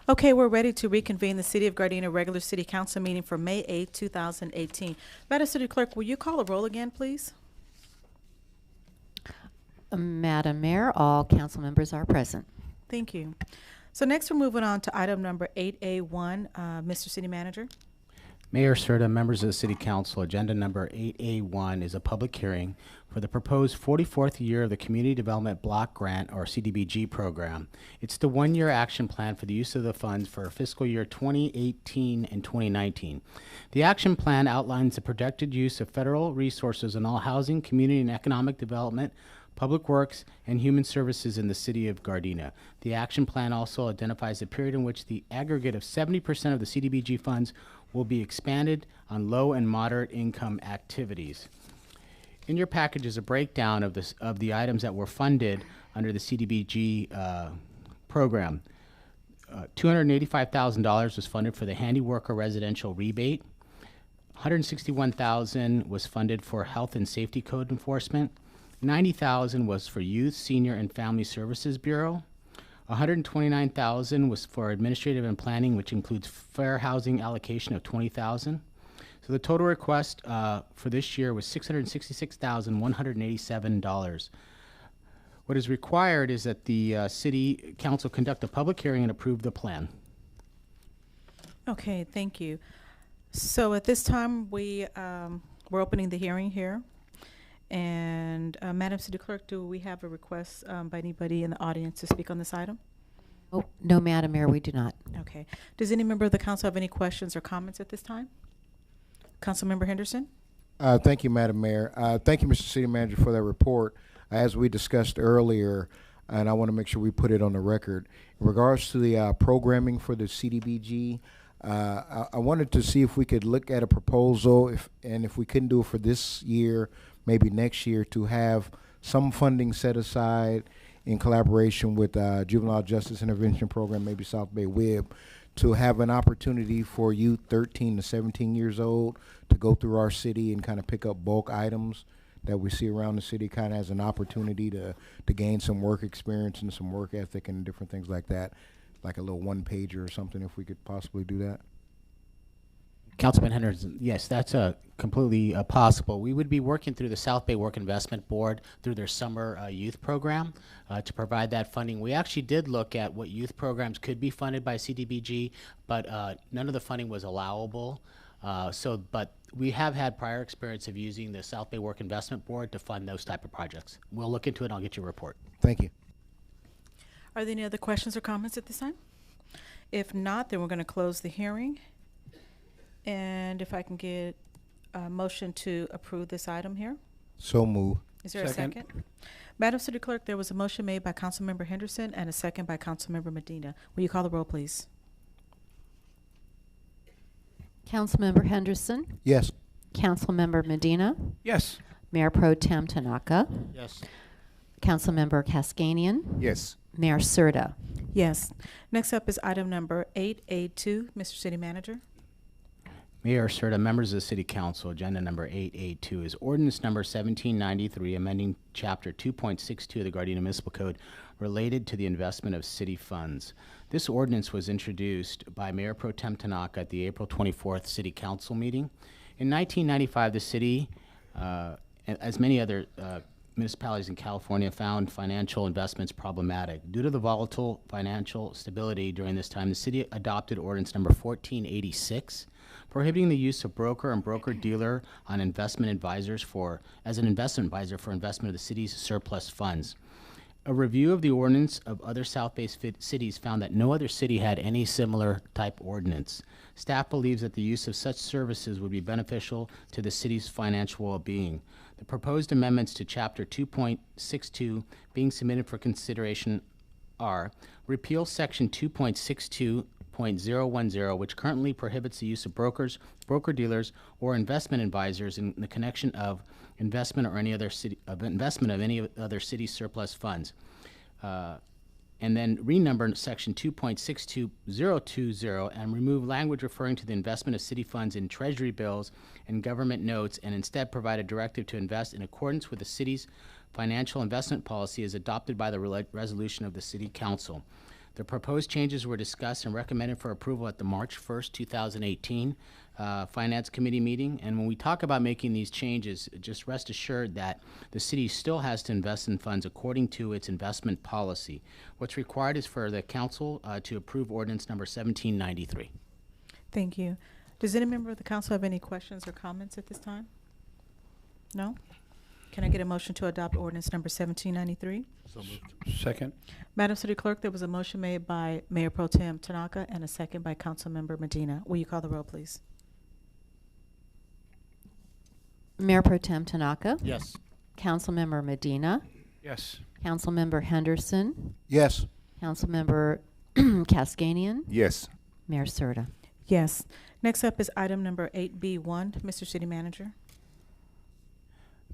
Okay, we're ready to reconvene the City of Gardena regular City Council meeting for May 8, 2018. Madam City Clerk, will you call a roll again, please? Madam Mayor, all council members are present. Thank you. So next we're moving on to item number 8A1. Mr. City Manager. Mayor Serta, members of the City Council, agenda number 8A1 is a public hearing for the proposed 44th year of the Community Development Block Grant, or CDBG program. It's the one-year action plan for the use of the funds for fiscal year 2018 and 2019. The action plan outlines the projected use of federal resources in all housing, community, and economic development, public works, and human services in the city of Gardena. The action plan also identifies the period in which the aggregate of 70% of the CDBG funds will be expanded on low and moderate income activities. In your package is a breakdown of the items that were funded under the CDBG program. $285,000 was funded for the handy worker residential rebate. $161,000 was funded for health and safety code enforcement. $90,000 was for Youth, Senior, and Family Services Bureau. $129,000 was for administrative and planning, which includes fair housing allocation of $20,000. So the total request for this year was $666,187. What is required is that the City Council conduct a public hearing and approve the plan. Okay, thank you. So at this time, we're opening the hearing here. And Madam City Clerk, do we have a request by anybody in the audience to speak on this item? Oh, no, Madam Mayor, we do not. Okay. Does any member of the council have any questions or comments at this time? Councilmember Henderson? Thank you, Madam Mayor. Thank you, Mr. City Manager, for that report. As we discussed earlier, and I want to make sure we put it on the record, in regards to the programming for the CDBG, I wanted to see if we could look at a proposal, if we couldn't do it for this year, maybe next year, to have some funding set aside in collaboration with Juvenile Justice Intervention Program, maybe South Bay WIB, to have an opportunity for youth 13 to 17 years old to go through our city and kind of pick up bulk items that we see around the city, kind of as an opportunity to gain some work experience and some work ethic and different things like that, like a little one-pager or something, if we could possibly do that. Councilman Henderson, yes, that's completely possible. We would be working through the South Bay Work Investment Board through their summer youth program to provide that funding. We actually did look at what youth programs could be funded by CDBG, but none of the funding was allowable. But we have had prior experience of using the South Bay Work Investment Board to fund those type of projects. We'll look into it and I'll get you a report. Thank you. Are there any other questions or comments at this time? If not, then we're going to close the hearing. And if I can get a motion to approve this item here. So move. Is there a second? Madam City Clerk, there was a motion made by Councilmember Henderson and a second by Councilmember Medina. Will you call the roll, please? Councilmember Henderson? Yes. Councilmember Medina? Yes. Mayor Pro Tem Tanaka? Yes. Councilmember Cascanian? Yes. Mayor Serta? Yes. Next up is item number 8A2. Mr. City Manager. Mayor Serta, members of the City Council, agenda number 8A2 is ordinance number 1793, amending chapter 2.62 of the Gardena Municipal Code related to the investment of city funds. This ordinance was introduced by Mayor Pro Tem Tanaka at the April 24th City Council meeting. In 1995, the city, as many other municipalities in California, found financial investments problematic. Due to the volatile financial stability during this time, the city adopted ordinance number 1486, prohibiting the use of broker and broker-dealer on investment advisors as an investment advisor for investment of the city's surplus funds. A review of the ordinance of other South-based cities found that no other city had any similar type ordinance. Staff believes that the use of such services would be beneficial to the city's financial well-being. The proposed amendments to Chapter 2.62 being submitted for consideration are repeal Section 2.62.010, which currently prohibits the use of brokers, broker-dealers, or investment advisors in the connection of investment or any other city investment of any other city surplus funds, and then renumber Section 2.62020 and remove language referring to the investment of city funds in treasury bills and government notes, and instead provide a directive to invest in accordance with the city's financial investment policy as adopted by the resolution of the City Council. The proposed changes were discussed and recommended for approval at the March 1st, 2018 Finance Committee meeting. And when we talk about making these changes, just rest assured that the city still has to invest in funds according to its investment policy. What's required is for the council to approve ordinance number 1793. Thank you. Does any member of the council have any questions or comments at this time? No? Can I get a motion to adopt ordinance number 1793? So moved. Second. Madam City Clerk, there was a motion made by Mayor Pro Tem Tanaka and a second by Councilmember Medina. Will you call the roll, please? Mayor Pro Tem Tanaka. Yes. Councilmember Medina. Yes. Councilmember Henderson. Yes. Councilmember Cascanian. Yes. Mayor Serta. Yes. Next up is item number 8B1. Mr. City Manager.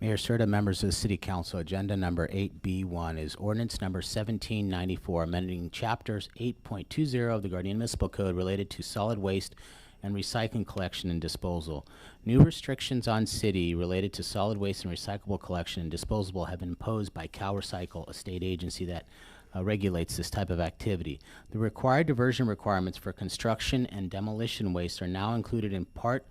Mayor Serta, members of the City Council, agenda number 8B1 is ordinance number 1794, amending chapters 8.20 of the Gardena Municipal Code related to solid waste and recycling collection and disposal. New restrictions on city related to solid waste and recyclable collection and disposal have been imposed by CalRecycle, a state agency that regulates this type of activity. The required diversion requirements for construction and demolition waste are now included in Part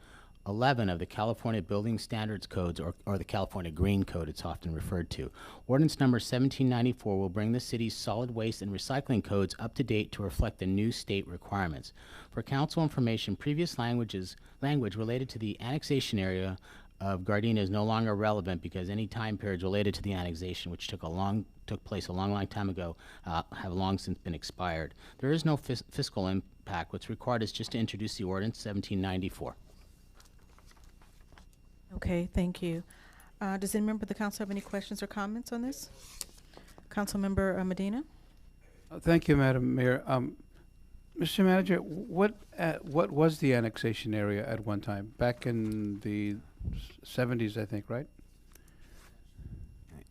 11 of the California Building Standards Codes, or the California Green Code, it's often referred to. Ordinance number 1794 will bring the city's solid waste and recycling codes up to date to reflect the new state requirements. For council information, previous language related to the annexation area of Gardena is no longer relevant because any time periods related to the annexation, which took place a long time ago, have long since been expired. There is no fiscal impact. What's required is just to introduce the ordinance 1794. Okay, thank you. Does any member of the council have any questions or comments on this? Councilmember Medina? Thank you, Madam Mayor. Mr. Manager, what was the annexation area at one time? Back in the 70s, I think, right?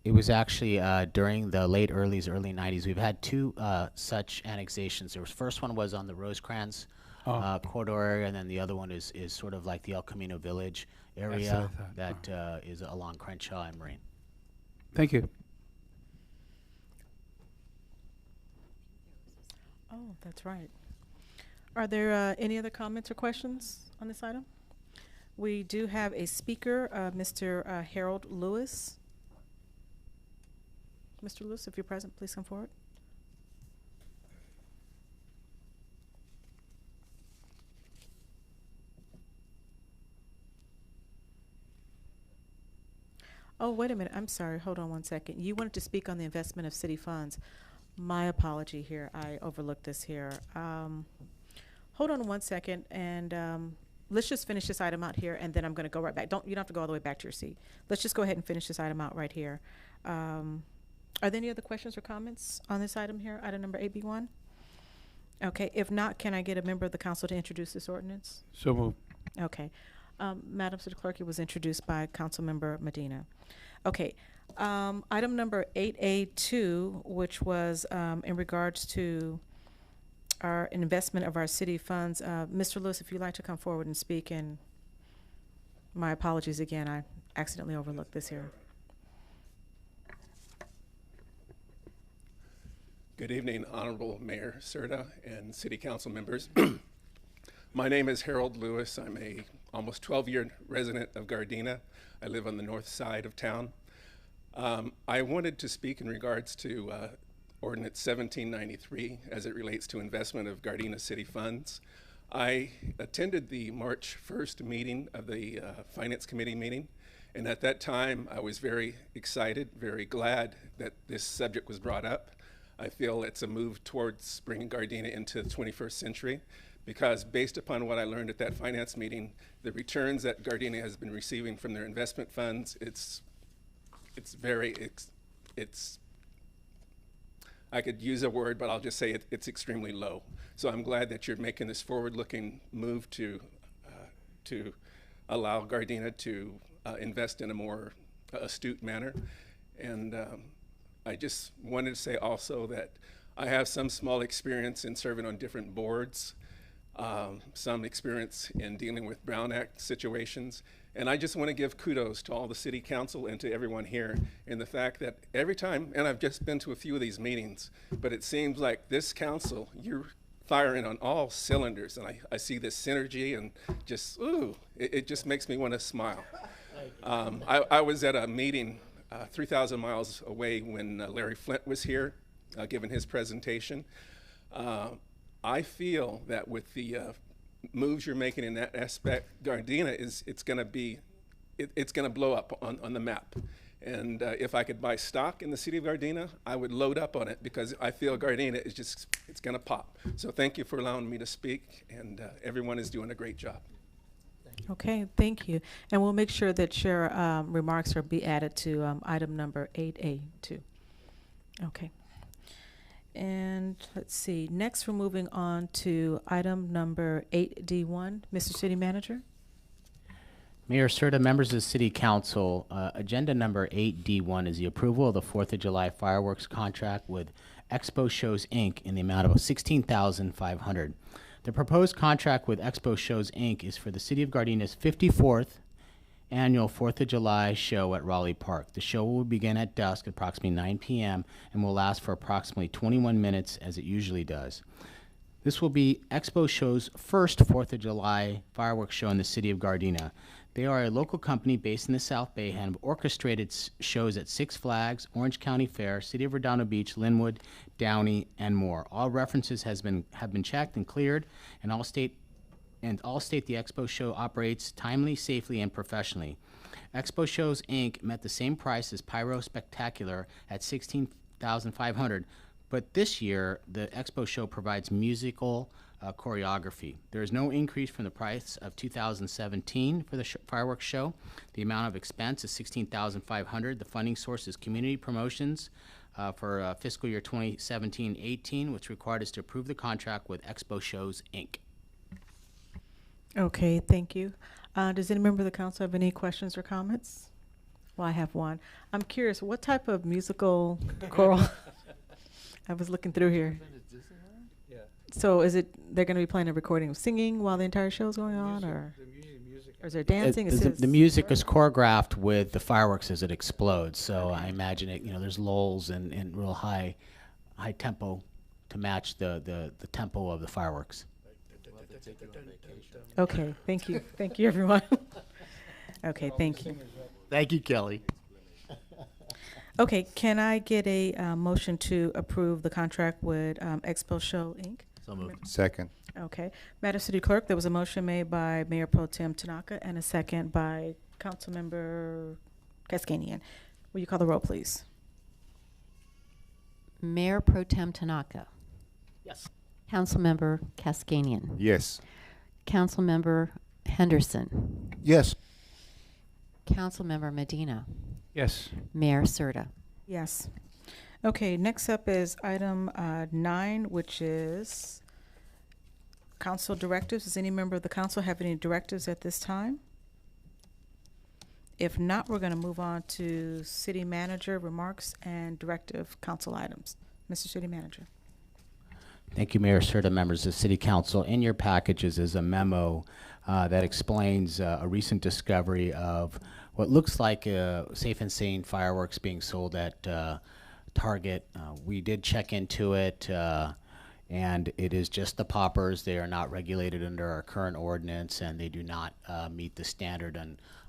It was actually during the late early 90s. We've had two such annexations. The first one was on the Rosecrans corridor area, and then the other one is sort of like the El Camino Village area that is along Crenshaw and Marine. Thank you. Oh, that's right. Are there any other comments or questions on this item? We do have a speaker, Mr. Harold Lewis. Mr. Lewis, if you're present, please come forward. Oh, wait a minute. I'm sorry. Hold on one second. You wanted to speak on the investment of city funds. My apology here. I overlooked this here. Hold on one second, and let's just finish this item out here, and then I'm going to go right back. You don't have to go all the way back to your seat. Let's just go ahead and finish this item out right here. Are there any other questions or comments on this item here, item number 8B1? Okay. If not, can I get a member of the council to introduce this ordinance? So moved. Okay. Madam City Clerk, it was introduced by Councilmember Medina. Okay. Item number 8A2, which was in regards to our investment of our city funds. Mr. Lewis, if you'd like to come forward and speak, and my apologies again, I accidentally overlooked this here. Good evening, Honorable Mayor Serta and City Council members. My name is Harold Lewis. I'm a almost 12-year resident of Gardena. I live on the north side of town. I wanted to speak in regards to Ordinance 1793 as it relates to investment of Gardena city funds. I attended the March 1st meeting of the Finance Committee meeting, and at that time I was very excited, very glad that this subject was brought up. I feel it's a move towards bringing Gardena into the 21st century, because based upon what I learned at that finance meeting, the returns that Gardena has been receiving from their investment funds, it's I could use a word, but I'll just say it's extremely low. So I'm glad that you're making this forward-looking move to allow Gardena to invest in a more astute manner. And I just wanted to say also that I have some small experience in serving on different boards. some experience in dealing with Brown Act situations. And I just want to give kudos to all the city council and to everyone here in the fact that every time, and I've just been to a few of these meetings, but it seems like this council, you're firing on all cylinders. And I see this synergy and just, ooh, it just makes me want to smile. I was at a meeting 3,000 miles away when Larry Flint was here giving his presentation. I feel that with the moves you're making in that aspect, Gardena it's going to blow up on the map. And if I could buy stock in the city of Gardena, I would load up on it because I feel Gardena is just, it's going to pop. So thank you for allowing me to speak, and everyone is doing a great job. Okay, thank you. And we'll make sure that your remarks are be added to item number 8A too. Okay. And let's see, next we're moving on to item number 8D1. Mr. City Manager? Mayor Serta, members of the City Council, agenda number 8D1 is the approval of the 4th of July fireworks contract with Expo Shows, Inc. in the amount of $16,500. The proposed contract with Expo Shows, Inc. is for the City of Gardena's 54th annual 4th of July show at Raleigh Park. The show will begin at dusk, approximately 9 p.m., and will last for approximately 21 minutes, as it usually does. This will be Expo Show's first 4th of July fireworks show in the City of Gardena. They are a local company based in the South Bay and have orchestrated shows at Six Flags, Orange County Fair, City of Redondo Beach, Linwood, Downey, and more. All references have been checked and cleared, and all state the Expo Show operates timely, safely, and professionally. Expo Shows, Inc. met the same price as Pyro Spectacular at $16,500, but this year the Expo Show provides musical choreography. There is no increase from the price of 2017 for the fireworks show. The amount of expense is $16,500. The funding source is community promotions for fiscal year 2017-18, which required us to approve the contract with Expo Shows, Inc. Okay, thank you. Does any member of the council have any questions or comments? Well, I have one. I'm curious, what type of musical choral? I was looking through here. Yeah. So is it, they're going to be playing a recording of singing while the entire show is going on, or is there dancing? The music is choreographed with the fireworks as it explodes. So I imagine it, there's lulls and real high tempo to match the tempo of the fireworks. Okay, thank you. Thank you, everyone. Okay, thank you. Thank you, Kelly. Okay, can I get a motion to approve the contract with Expo Show, Inc.? So moved. Second. Okay. Madam City Clerk, there was a motion made by Mayor Pro Tem Tanaka and a second by Councilmember Cascanian. Will you call the roll, please? Mayor Pro Tem Tanaka. Yes. Councilmember Cascanian. Yes. Councilmember Henderson. Yes. Councilmember Medina. Yes. Mayor Serta. Yes. Okay, next up is item 9, which is council directives. Does any member of the council have any directives at this time? If not, we're going to move on to city manager remarks and directive council items. Mr. City Manager. Thank you, Mayor Serta, members of City Council. In your packages is a memo that explains a recent discovery of what looks like safe and sane fireworks being sold at Target. We did check into it, and it is just the poppers. They are not regulated under our current ordinance, and they do not meet the standard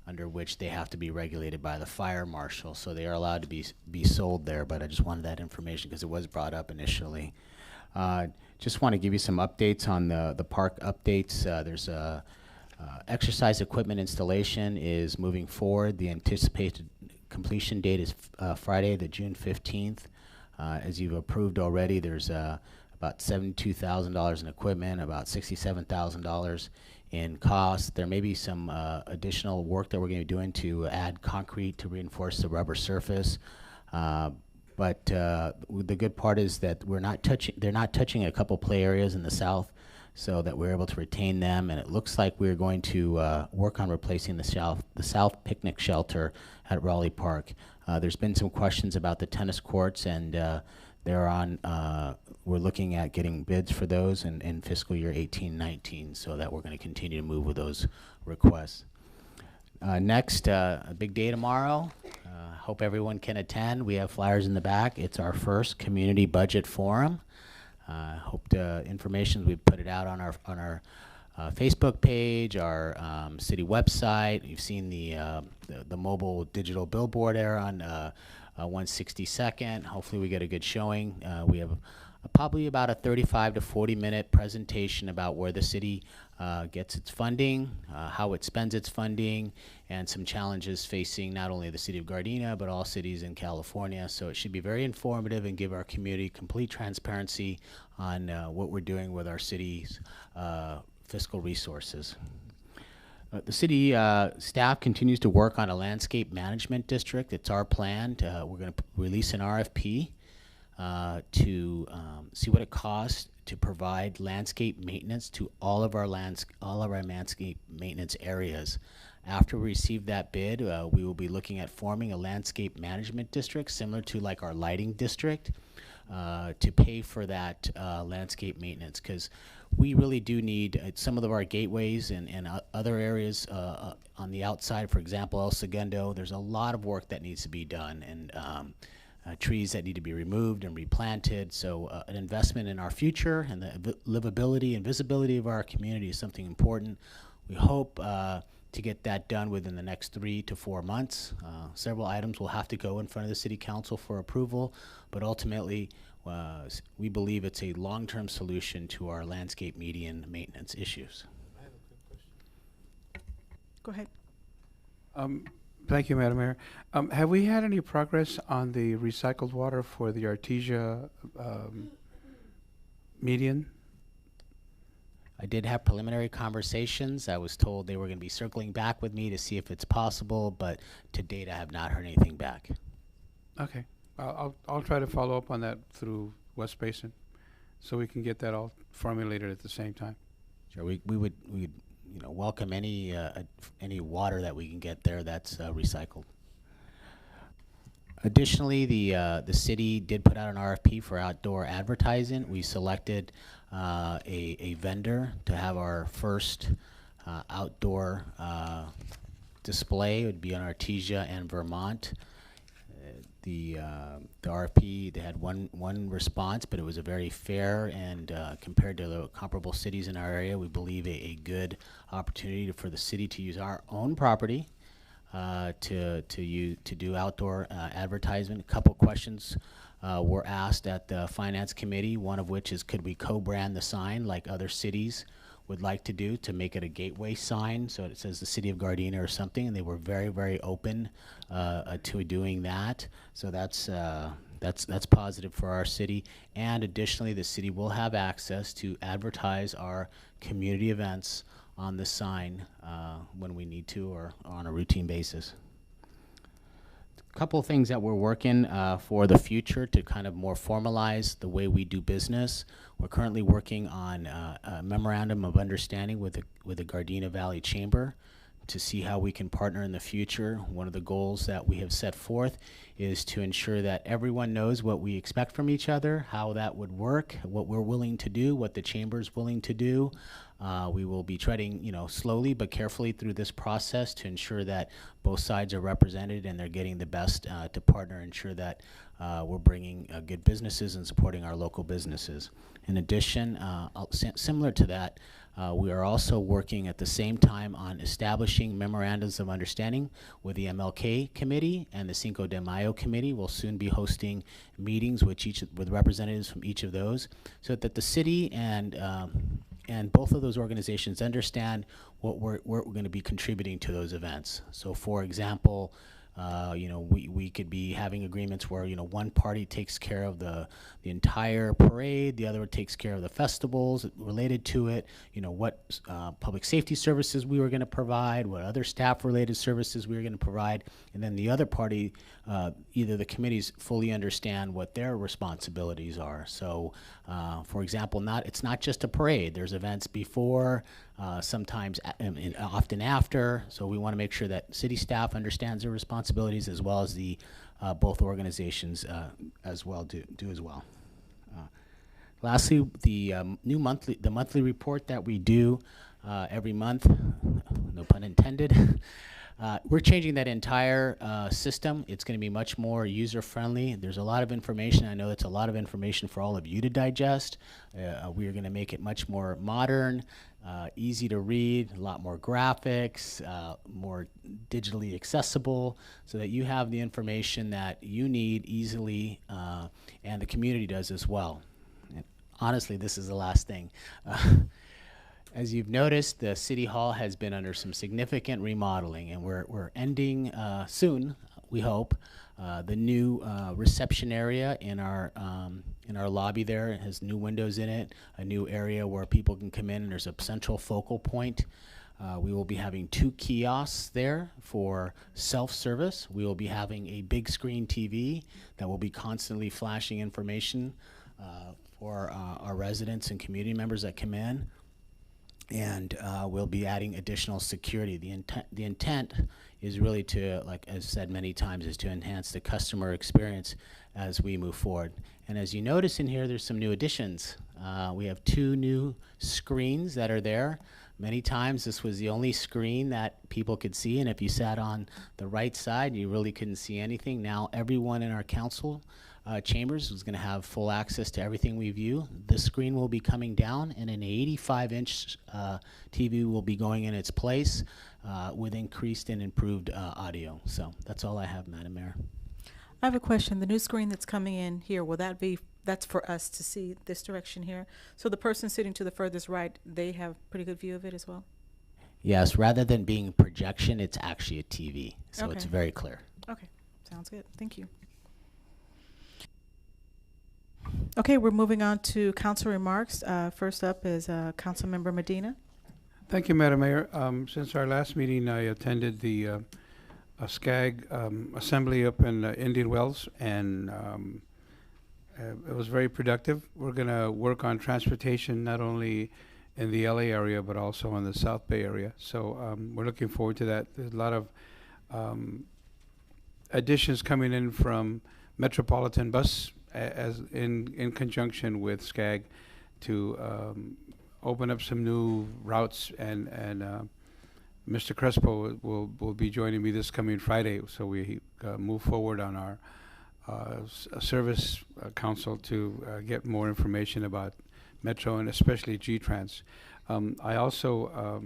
under which they have to be regulated by the fire marshal. So they are allowed to be sold there, but I just wanted that information because it was brought up initially. Just want to give you some updates on the park updates. There's a exercise equipment installation is moving forward. The anticipated completion date is Friday, the June 15th. As you've approved already, there's about $72,000 in equipment, about $67,000 in costs. There may be some additional work that we're going to be doing to add concrete to reinforce the rubber surface. But the good part is that they're not touching a couple play areas in the south, so that we're able to retain them. And it looks like we're going to work on replacing the south picnic shelter at Raleigh Park. There's been some questions about the tennis courts, and They're on, we're looking at getting bids for those in fiscal year 18-19, so that we're going to continue to move with those requests. Next, a big day tomorrow. Hope everyone can attend. We have flyers in the back. It's our first community budget forum. Hope the information, we've put it out on our Facebook page, our city website. You've seen the mobile digital billboard there on 162nd. Hopefully we get a good showing. We have probably about a 35 to 40 minute presentation about where the city gets its funding, how it spends its funding, and some challenges facing not only the city of Gardena, but all cities in California. So it should be very informative and give our community complete transparency on what we're doing with our city's fiscal resources. The city staff continues to work on a landscape management district. It's our plan to, we're going to release an RFP to see what it costs to provide landscape maintenance to all of our landscape maintenance areas. After we receive that bid, we will be looking at forming a landscape management district similar to like our lighting district to pay for that landscape maintenance, because we really do need some of our gateways and other areas on the outside. For example, El Segundo, there's a lot of work that needs to be done, and trees that need to be removed and replanted. So an investment in our future and the livability and visibility of our community is something important. We hope to get that done within the next 3 to 4 months. Several items will have to go in front of the City Council for approval, but ultimately we believe it's a long-term solution to our landscape median maintenance issues. I have a quick question. Go ahead. Thank you, Madam Mayor. Have we had any progress on the recycled water for the Artesia median? I did have preliminary conversations. I was told they were going to be circling back with me to see if it's possible, but to date I have not heard anything back. Okay, I'll try to follow up on that through West Basin, so we can get that all formulated at the same time. Sure, we'd you know, welcome any water that we can get there that's recycled. Additionally, the city did put out an RFP for outdoor advertising. We selected a vendor to have our first outdoor display. It would be on Artesia and Vermont. The RFP, they had one response, but it was a very fair and compared to the comparable cities in our area, we believe a good opportunity for the city to use our own property to do outdoor advertisement. A couple questions were asked at the Finance Committee, one of which is, could we co-brand the sign like other cities would like to do, to make it a gateway sign so it says the City of Gardena or something, and they were very, very open to doing that. So that's positive for our city. And additionally, the city will have access to advertise our community events on the sign when we need to, or on a routine basis. A couple of things that we're working for the future to kind of more formalize the way we do business. We're currently working on a memorandum of understanding with the Gardena Valley Chamber to see how we can partner in the future. One of the goals that we have set forth is to ensure that everyone knows what we expect from each other, how that would work, what we're willing to do, what the chamber's willing to do. We will be treading, slowly but carefully through this process to ensure that both sides are represented and they're getting the best to partner, ensure that we're bringing good businesses and supporting our local businesses. In addition, similar to that, we are also working at the same time on establishing memorandums of understanding with the MLK Committee and the Cinco de Mayo Committee. We'll soon be hosting meetings with representatives from each of those, so that the city and both of those organizations understand what we're going to be contributing to those events. So, for example, we could be having agreements where one party takes care of the entire parade, the other takes care of the festivals related to it, what public safety services we were going to provide, what other staff related services we were going to provide, and then the other party, either the committees fully understand what their responsibilities are. So for example, it's not just a parade, there's events before, sometimes often after, so we want to make sure that city staff understands their responsibilities responsibilities, as well as the both organizations as well do as well. Lastly, the monthly report that we do every month, no pun intended. We're changing that entire system. It's going to be much more user-friendly. There's a lot of information. I know it's a lot of information for all of you to digest. We are going to make it much more modern, easy to read, a lot more graphics, more digitally accessible, so that you have the information that you need easily, and the community does as well. And honestly, this is the last thing. As you've noticed, the City Hall has been under some significant remodeling, and we're ending soon, we hope. The new reception area in our lobby there has new windows in it, a new area where people can come in, and there's a central focal point. We will be having 2 kiosks there for self-service. We will be having a big screen TV that will be constantly flashing information for our residents and community members that come in. And we'll be adding additional security. The intent is really to, like I've said many times, is to enhance the customer experience as we move forward. And as you notice in here, there's some new additions. We have 2 new screens that are there. Many times this was the only screen that people could see, and if you sat on the right side, you really couldn't see anything. Now everyone in our council chambers is going to have full access to everything we view. The screen will be coming down, and an 85-inch TV will be going in its place with increased and improved audio. So that's all I have, Madam Mayor. I have a question. The new screen that's coming in here, will that be, that's for us to see this direction here? So the person sitting to the furthest right, they have pretty good view of it as well? Yes, rather than being projection, it's actually a TV. So Okay. it's very clear. Okay, sounds good. Thank you. Okay, we're moving on to council remarks. First up is Councilmember Medina. Thank you, Madam Mayor. Since our last meeting, I attended the SCAG assembly up in Indian Wells, and it was very productive. We're going to work on transportation not only in the LA area but also in the South Bay area. So we're looking forward to that. There's a lot of additions coming in from Metropolitan Bus as in conjunction with SCAG to open up some new routes, and Mr. Crespo will be joining me this coming Friday, so we move forward on our service council to get more information about Metro and especially G-Trans. I also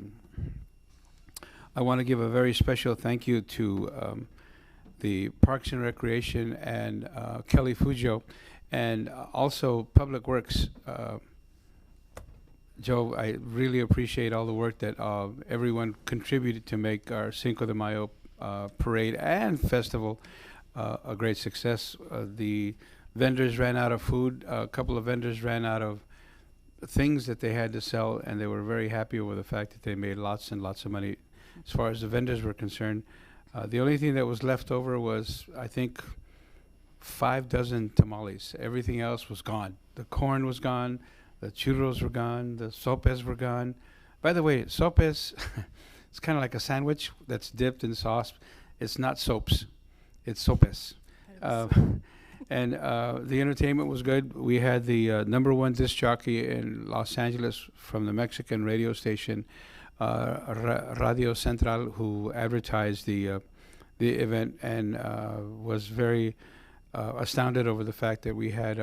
I want to give a very special thank you to the Parks and Recreation and Kelly Fujo, and also Public Works. Joe, I really appreciate all the work that everyone contributed to make our Cinco de Mayo parade and festival a great success. The vendors ran out of food. A couple of vendors ran out of things that they had to sell, and they were very happy over the fact that they made lots and lots of money as far as the vendors were concerned. The only thing that was left over was, I think, 5 dozen tamales. Everything else was gone. The corn was gone. The churros were gone. The sopes were gone. By the way, sopes, it's kind of like a sandwich that's dipped in sauce. It's not soaps. It's sopes. And the entertainment was good. We had the #1 disc jockey in Los Angeles from the Mexican radio station, Radio Central, who advertised the event, and was very astounded over the fact that we had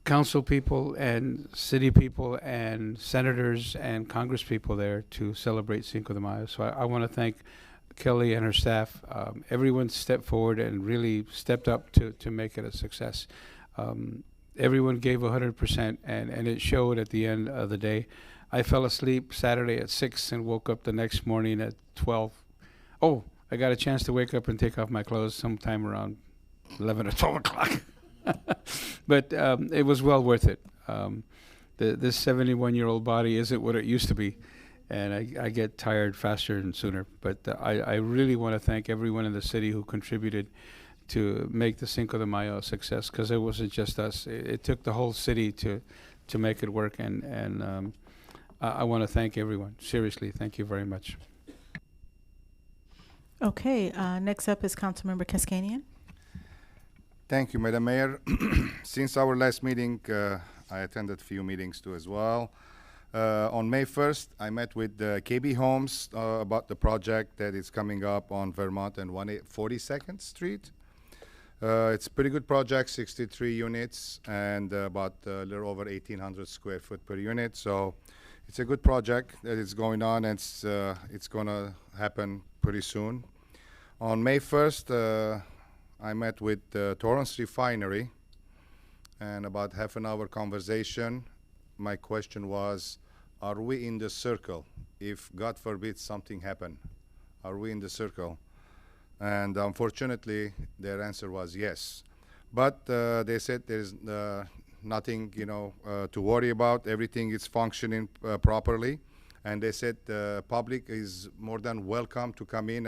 council people and city people and senators and congress people there to celebrate Cinco de Mayo. So I want to thank Kelly and her staff. Everyone stepped forward and really stepped up to make it a success. Everyone gave 100%, and it showed at the end of the day. I fell asleep Saturday at 6 and woke up the next morning at 12. Oh, I got a chance to wake up and take off my clothes sometime around 11 or 12 o'clock. But it was well worth it. This 71-year-old body isn't what it used to be, and I get tired faster and sooner. But I really want to thank everyone in the city who contributed to make the Cinco de Mayo a success, because it wasn't just us. It took the whole city to make it work, and I want to thank everyone. Seriously, thank you very much. Okay, next up is Councilmember Kaskanian. Thank you, Madam Mayor. Since our last meeting, I attended a few meetings too as well. On May 1st, I met with KB Homes about the project that is coming up on Vermont and 42nd Street. It's a pretty good project, 63 units and about a little over 1,800 square foot per unit. So it's a good project that is going on, and it's going to happen pretty soon. On May 1st, I met with Torrance Refinery, and about half an hour conversation. My question was, are we in the circle? If, God forbid, something happened, are we in the circle? And unfortunately, their answer was yes. But they said there's nothing, to worry about. Everything is functioning properly. And they said the public is more than welcome to come in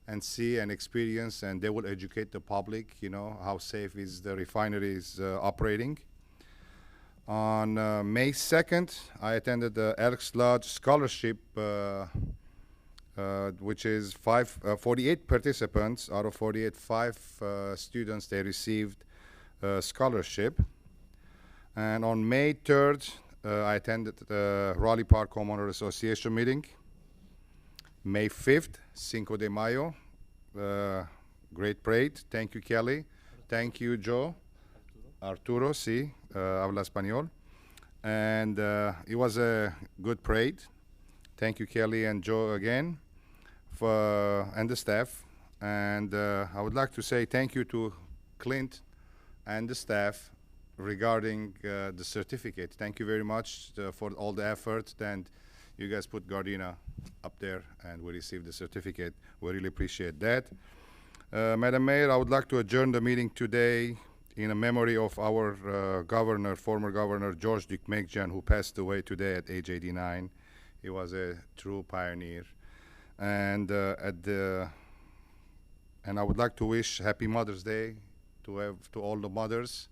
and see and experience, and they will educate the public, how safe is the refinery is operating. On May 2nd, I attended the Elks Lodge Scholarship, which is 48 participants. Out of 48, 5 students, they received a scholarship. And on May 3rd, I attended the Raleigh Park Homeowner Association meeting. May 5th, Cinco de Mayo, great parade. Thank you, Kelly. Thank you, Joe. Arturo, sí, habla español. And it was a good parade. Thank you, Kelly and Joe again, and the staff. And I would like to say thank you to Clint and the staff regarding the certificate. Thank you very much for all the effort, and you guys put Gardena up there and we received the certificate. We really appreciate that. Madam Mayor, I would like to adjourn the meeting today in a memory of our former governor, George Deukmejian, who passed away today at age 89. He was a true pioneer. And I would like to wish Happy Mother's Day to all the mothers,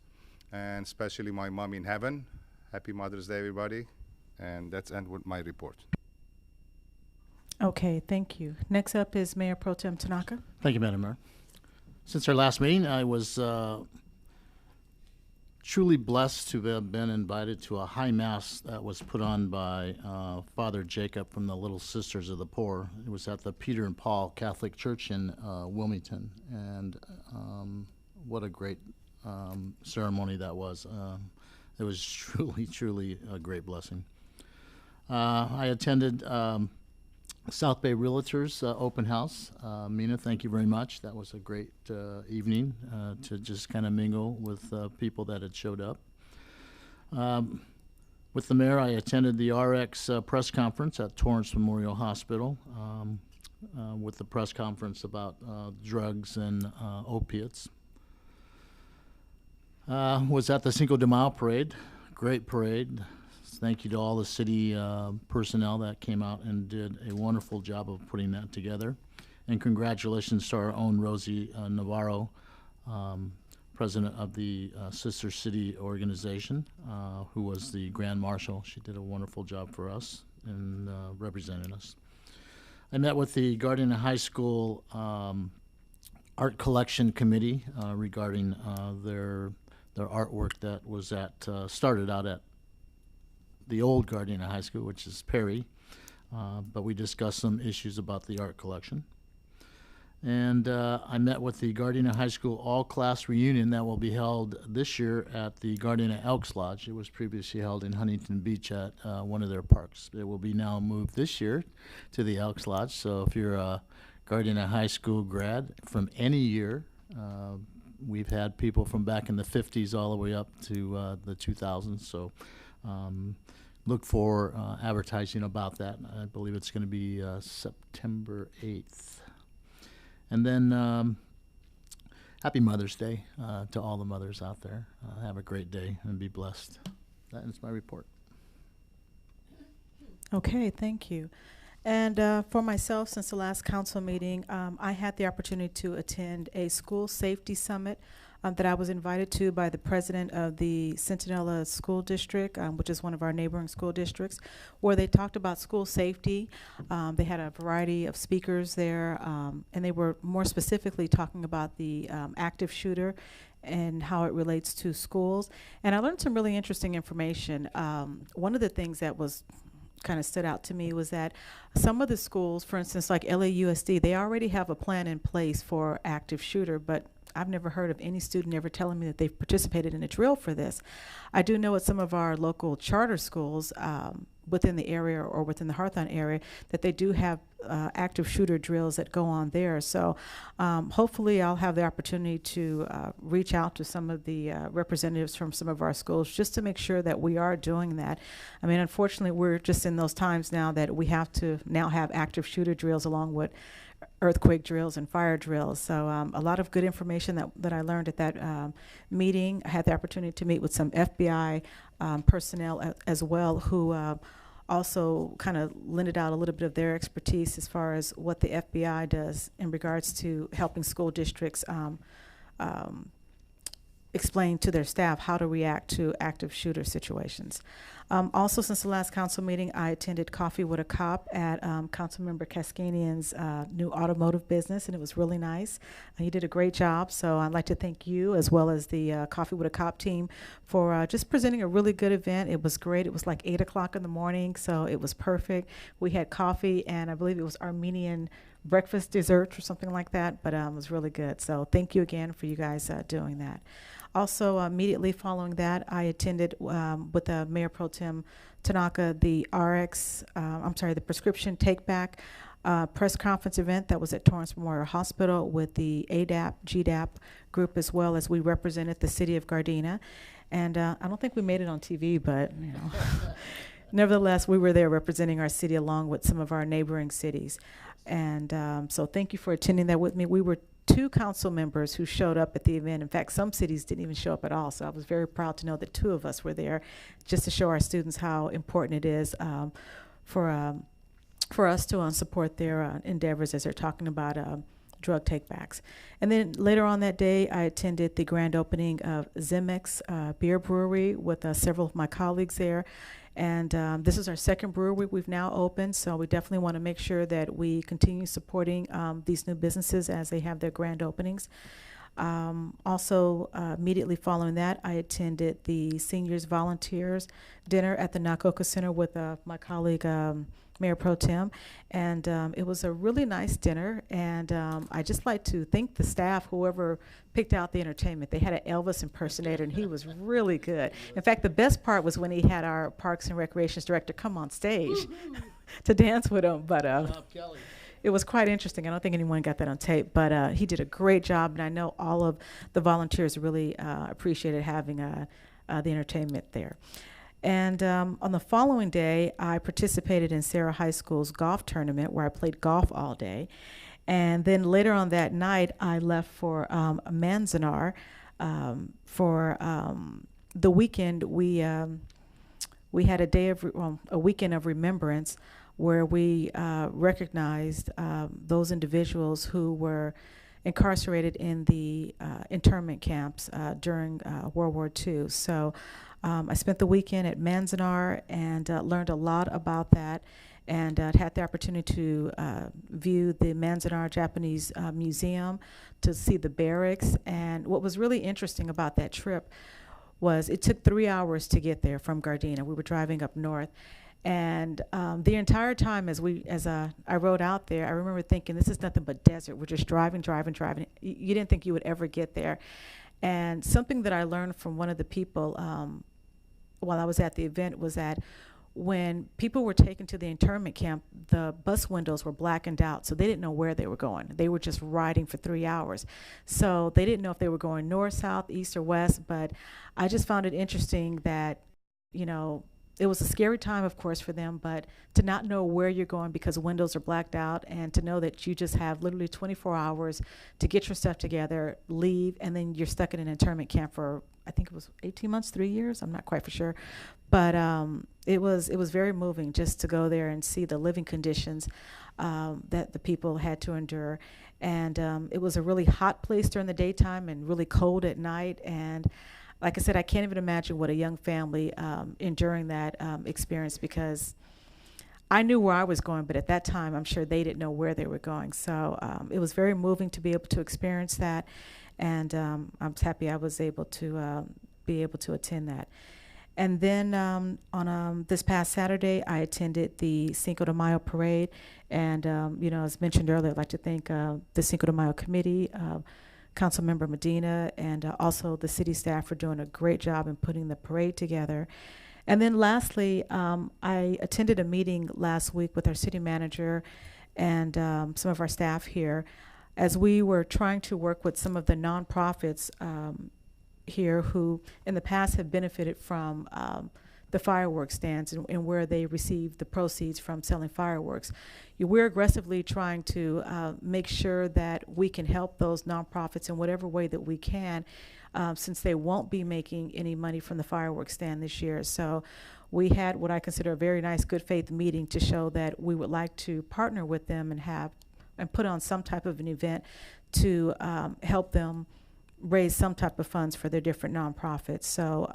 and especially my mom in heaven. Happy Mother's Day, everybody. And that's end with my report. Okay, thank you. Next up is Mayor Pro Tem Tanaka. Thank you, Madam Mayor. Since our last meeting, I was truly blessed to have been invited to a high mass that was put on by Father Jacob from the Little Sisters of the Poor. It was at the Peter and Paul Catholic Church in Wilmington, and what a great ceremony that was. It was truly a great blessing. I attended South Bay Realtors open house. Mina, thank you very much. That was a great evening to just kind of mingle with people that had showed up. With the mayor, I attended the RX press conference at Torrance Memorial Hospital with the press conference about drugs and opiates. Was at the Cinco de Mayo parade, great parade. Thank you to all the city personnel that came out and did a wonderful job of putting that together. And congratulations to our own Rosie Navarro, president of the Sister City organization, who was the Grand Marshal. She did a wonderful job for us and represented us. I met with the Gardena High School Art Collection Committee regarding their artwork that was started out at the old Gardena High School, which is Perry, but we discussed some issues about the art collection. And I met with the Gardena High School all-class reunion that will be held this year at the Gardena Elks Lodge. It was previously held in Huntington Beach at one of their parks. It will be now moved this year to the Elks Lodge. So if you're a Gardena High School grad from any year, we've had people from back in the 50s all the way up to the 2000s. So look for advertising about that. I believe it's going to be September 8th. And then happy Mother's Day to all the mothers out there. Have a great day and be blessed. That is my report. Okay, thank you. And for myself, since the last council meeting, I had the opportunity to attend a school safety summit that I was invited to by the president of the Centinela School District, which is one of our neighboring school districts, where they talked about school safety. They had a variety of speakers there, and they were more specifically talking about the active shooter and how it relates to schools. And I learned some really interesting information. One of the things that was kind of stood out to me was that some of the schools, for instance, like LAUSD, they already have a plan in place for active shooter, but I've never heard of any student ever telling me that they've participated in a drill for this. I do know at some of our local charter schools within the area or within the Hawthorne area that they do have active shooter drills that go on there. So hopefully I'll have the opportunity to reach out to some of the representatives from some of our schools just to make sure that we are doing that. I mean, unfortunately, we're just in those times now that we have to now have active shooter drills along with earthquake drills and fire drills. So a lot of good information that I learned at that meeting. I had the opportunity to meet with some FBI personnel as well who also kind of lended out a little bit of their expertise as far as what the FBI does in regards to helping school districts explain to their staff how to react to active shooter situations. Also, since the last council meeting, I attended Coffee with a Cop at Councilmember Kaskanian's new automotive business, and it was really nice. He did a great job, so I'd like to thank you as well as the Coffee with a Cop team for just presenting a really good event. It was great. It was like 8 o'clock in the morning, so it was perfect. We had coffee, and I believe it was Armenian breakfast desserts or something like that, but it was really good. So thank you again for you guys doing that. Also, immediately following that, I attended with Mayor Pro Tem Tanaka the the prescription take back press conference event that was at Torrance Memorial Hospital with the ADAP, GDAP group, as well as we represented the city of Gardena. And I don't think we made it on TV, but you know, nevertheless, we were there representing our city along with some of our neighboring cities. And so thank you for attending that with me. We were 2 council members who showed up at the event. In fact, some cities didn't even show up at all. So I was very proud to know that 2 of us were there just to show our students how important it is for us to support their endeavors as they're talking about drug takebacks. And then later on that day, I attended the grand opening of Zemex Beer Brewery with several of my colleagues there. And this is our 2nd brewery we've now opened, so we definitely want to make sure that we continue supporting these new businesses as they have their grand openings. Also, immediately following that, I attended the Seniors Volunteers Dinner at the Nakoka Center with my colleague, Mayor Pro Tem, and it was a really nice dinner, and I just like to thank the staff, whoever picked out the entertainment. They had an Elvis impersonator, and he was really good. In fact, the best part was when he had our Parks and Recreations director come on stage to dance with him, but it was quite interesting. I don't think anyone got that on tape, but he did a great job, and I know all of the volunteers really appreciated having the entertainment there. And on the following day, I participated in Sarah High School's golf tournament where I played golf all day. And then later on that night, I left for Manzanar for the weekend. We had a weekend of remembrance where we recognized those individuals who were incarcerated in the internment camps during World War II. So I spent the weekend at Manzanar and learned a lot about that, and had the opportunity to view the Manzanar Japanese Museum, to see the barracks. And what was really interesting about that trip was it took 3 hours to get there from Gardena. We were driving up north. And the entire time as I rode out there, I remember thinking, this is nothing but desert. We're just driving. You didn't think you would ever get there. And something that I learned from one of the people while I was at the event was that when people were taken to the internment camp, the bus windows were blackened out, so they didn't know where they were going. They were just riding for 3 hours. So they didn't know if they were going north, south, east, or west, but I just found it interesting that, you know, it was a scary time, of course, for them, but to not know where you're going because windows are blacked out, and to know that you just have literally 24 hours to get your stuff together, leave, and then you're stuck in an internment camp for, I think it was 18 months, 3 years, I'm not quite for sure. But it was very moving just to go there and see the living conditions that the people had to endure. And it was a really hot place during the daytime and really cold at night. And like I said, I can't even imagine what a young family enduring that experience, because I knew where I was going, but at that time, I'm sure they didn't know where they were going. So it was very moving to be able to experience that. And I'm happy I was able to be able to attend that. And then on this past Saturday, I attended the Cinco de Mayo parade. And, as mentioned earlier, I'd like to thank the Cinco de Mayo committee, Councilmember Medina, and also the city staff for doing a great job in putting the parade together. And then lastly, I attended a meeting last week with our city manager and some of our staff here as we were trying to work with some of the nonprofits here who in the past have benefited from the fireworks stands and where they receive the proceeds from selling fireworks. We're aggressively trying to make sure that we can help those nonprofits in whatever way that we can, since they won't be making any money from the fireworks stand this year. So we had what I consider a very nice good faith meeting to show that we would like to partner with them and put on some type of an event to help them raise some type of funds for their different nonprofits. So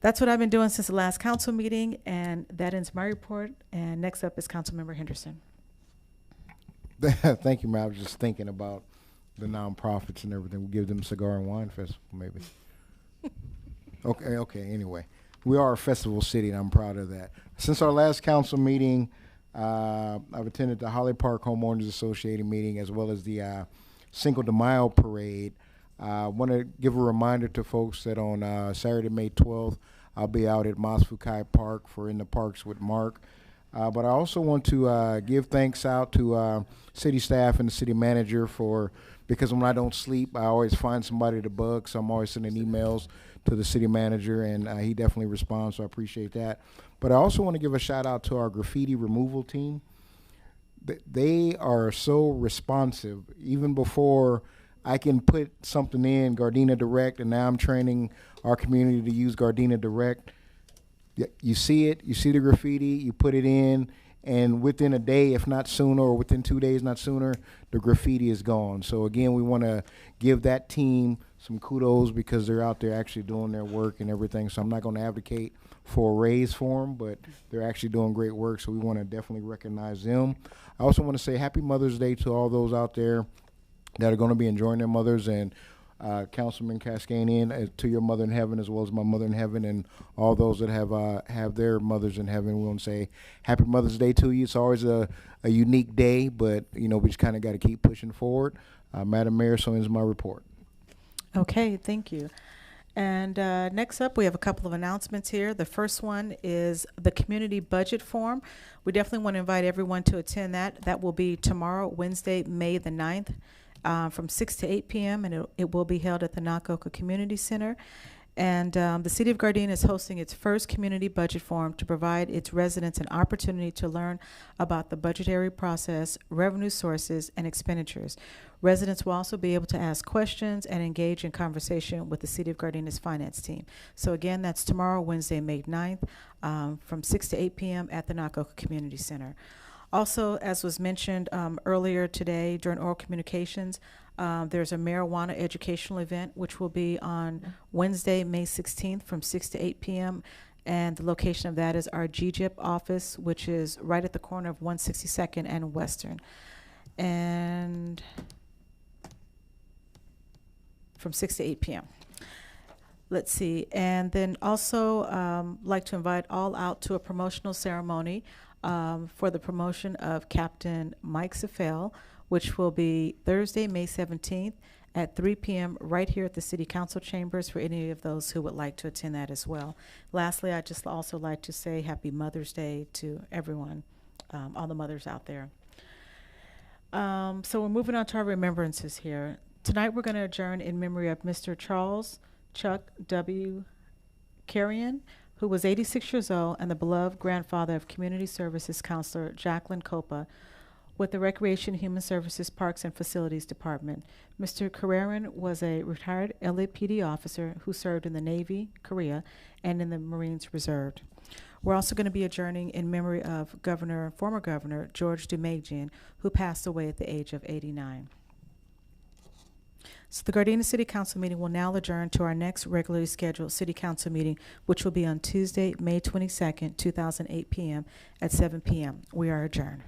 that's what I've been doing since the last council meeting, and that ends my report. And next up is Councilmember Henderson. Thank you, Mayor. I was just thinking about the nonprofits and everything. We'll give them cigar and wine festival, maybe. Okay, anyway. We are a festival city, and I'm proud of that. Since our last council meeting, I've attended the Holly Park Homeowners Association meeting as well as the Cinco de Mayo parade. I want to give a reminder to folks that on Saturday, May 12th, I'll be out at Masfukai Park for In the Parks with Mark. But I also want to give thanks out to city staff and the city manager because when I don't sleep, I always find somebody to bug, so I'm always sending emails to the city manager, and he definitely responds, so I appreciate that. But I also want to give a shout out to our graffiti removal team. They are so responsive, even before I can put something in Gardena Direct, and now I'm training our community to use Gardena Direct. You see it, you see the graffiti, you put it in, and within a day, if not sooner, or within 2 days, not sooner, the graffiti is gone. So again, we want to give that team some kudos because they're out there actually doing their work and everything. So I'm not going to advocate for a raise for them, but they're actually doing great work, so we want to definitely recognize them. I also want to say Happy Mother's Day to all those out there that are going to be enjoying their mothers, and Councilman Cascanian, to your mother in heaven, as well as my mother in heaven, and all those that have their mothers in heaven. We want to say Happy Mother's Day to you. It's always a unique day, but we just kind of got to keep pushing forward. Madam Mayor, so ends my report. Okay, thank you. And next up, we have a couple of announcements here. The first one is the community budget forum. We definitely want to invite everyone to attend that. That will be tomorrow, Wednesday, May the 9th. From 6 to 8 p.m., and it will be held at the Nakoka Community Center. And the City of Gardena is hosting its first community budget forum to provide its residents an opportunity to learn about the budgetary process, revenue sources, and expenditures. Residents will also be able to ask questions and engage in conversation with the City of Gardena's finance team. So again, that's tomorrow, Wednesday, May 9th, from 6 to 8 p.m. at the Nakoka Community Center. Also, as was mentioned earlier today during oral communications, there's a marijuana educational event which will be on Wednesday, May 16th from 6 to 8 p.m. And the location of that is our GGIP office, which is right at the corner of 162nd and Western. And from 6 to 8 p.m. Let's see. And then also like to invite all out to a promotional ceremony for the promotion of Captain Mike Safel, which will be Thursday, May 17th at 3 p.m. right here at the City Council chambers for any of those who would like to attend that as well. Lastly, I'd just also like to say Happy Mother's Day to everyone, all the mothers out there. So we're moving on to our remembrances here. Tonight we're going to adjourn in memory of Mr. Charles Chuck W. Carrion, who was 86 years old and the beloved grandfather of Community Services Counselor Jacqueline Copa. with the Recreation, Human Services, Parks, and Facilities Department. Mr. Carreran was a retired LAPD officer who served in the Navy, Korea, and in the Marines Reserve. We're also going to be adjourning in memory of former Governor George Dumagian, who passed away at the age of 89. So the Gardena City Council meeting will now adjourn to our next regularly scheduled City Council meeting, which will be on Tuesday, May 22nd, 2008 p.m. at 7 p.m. We are adjourned.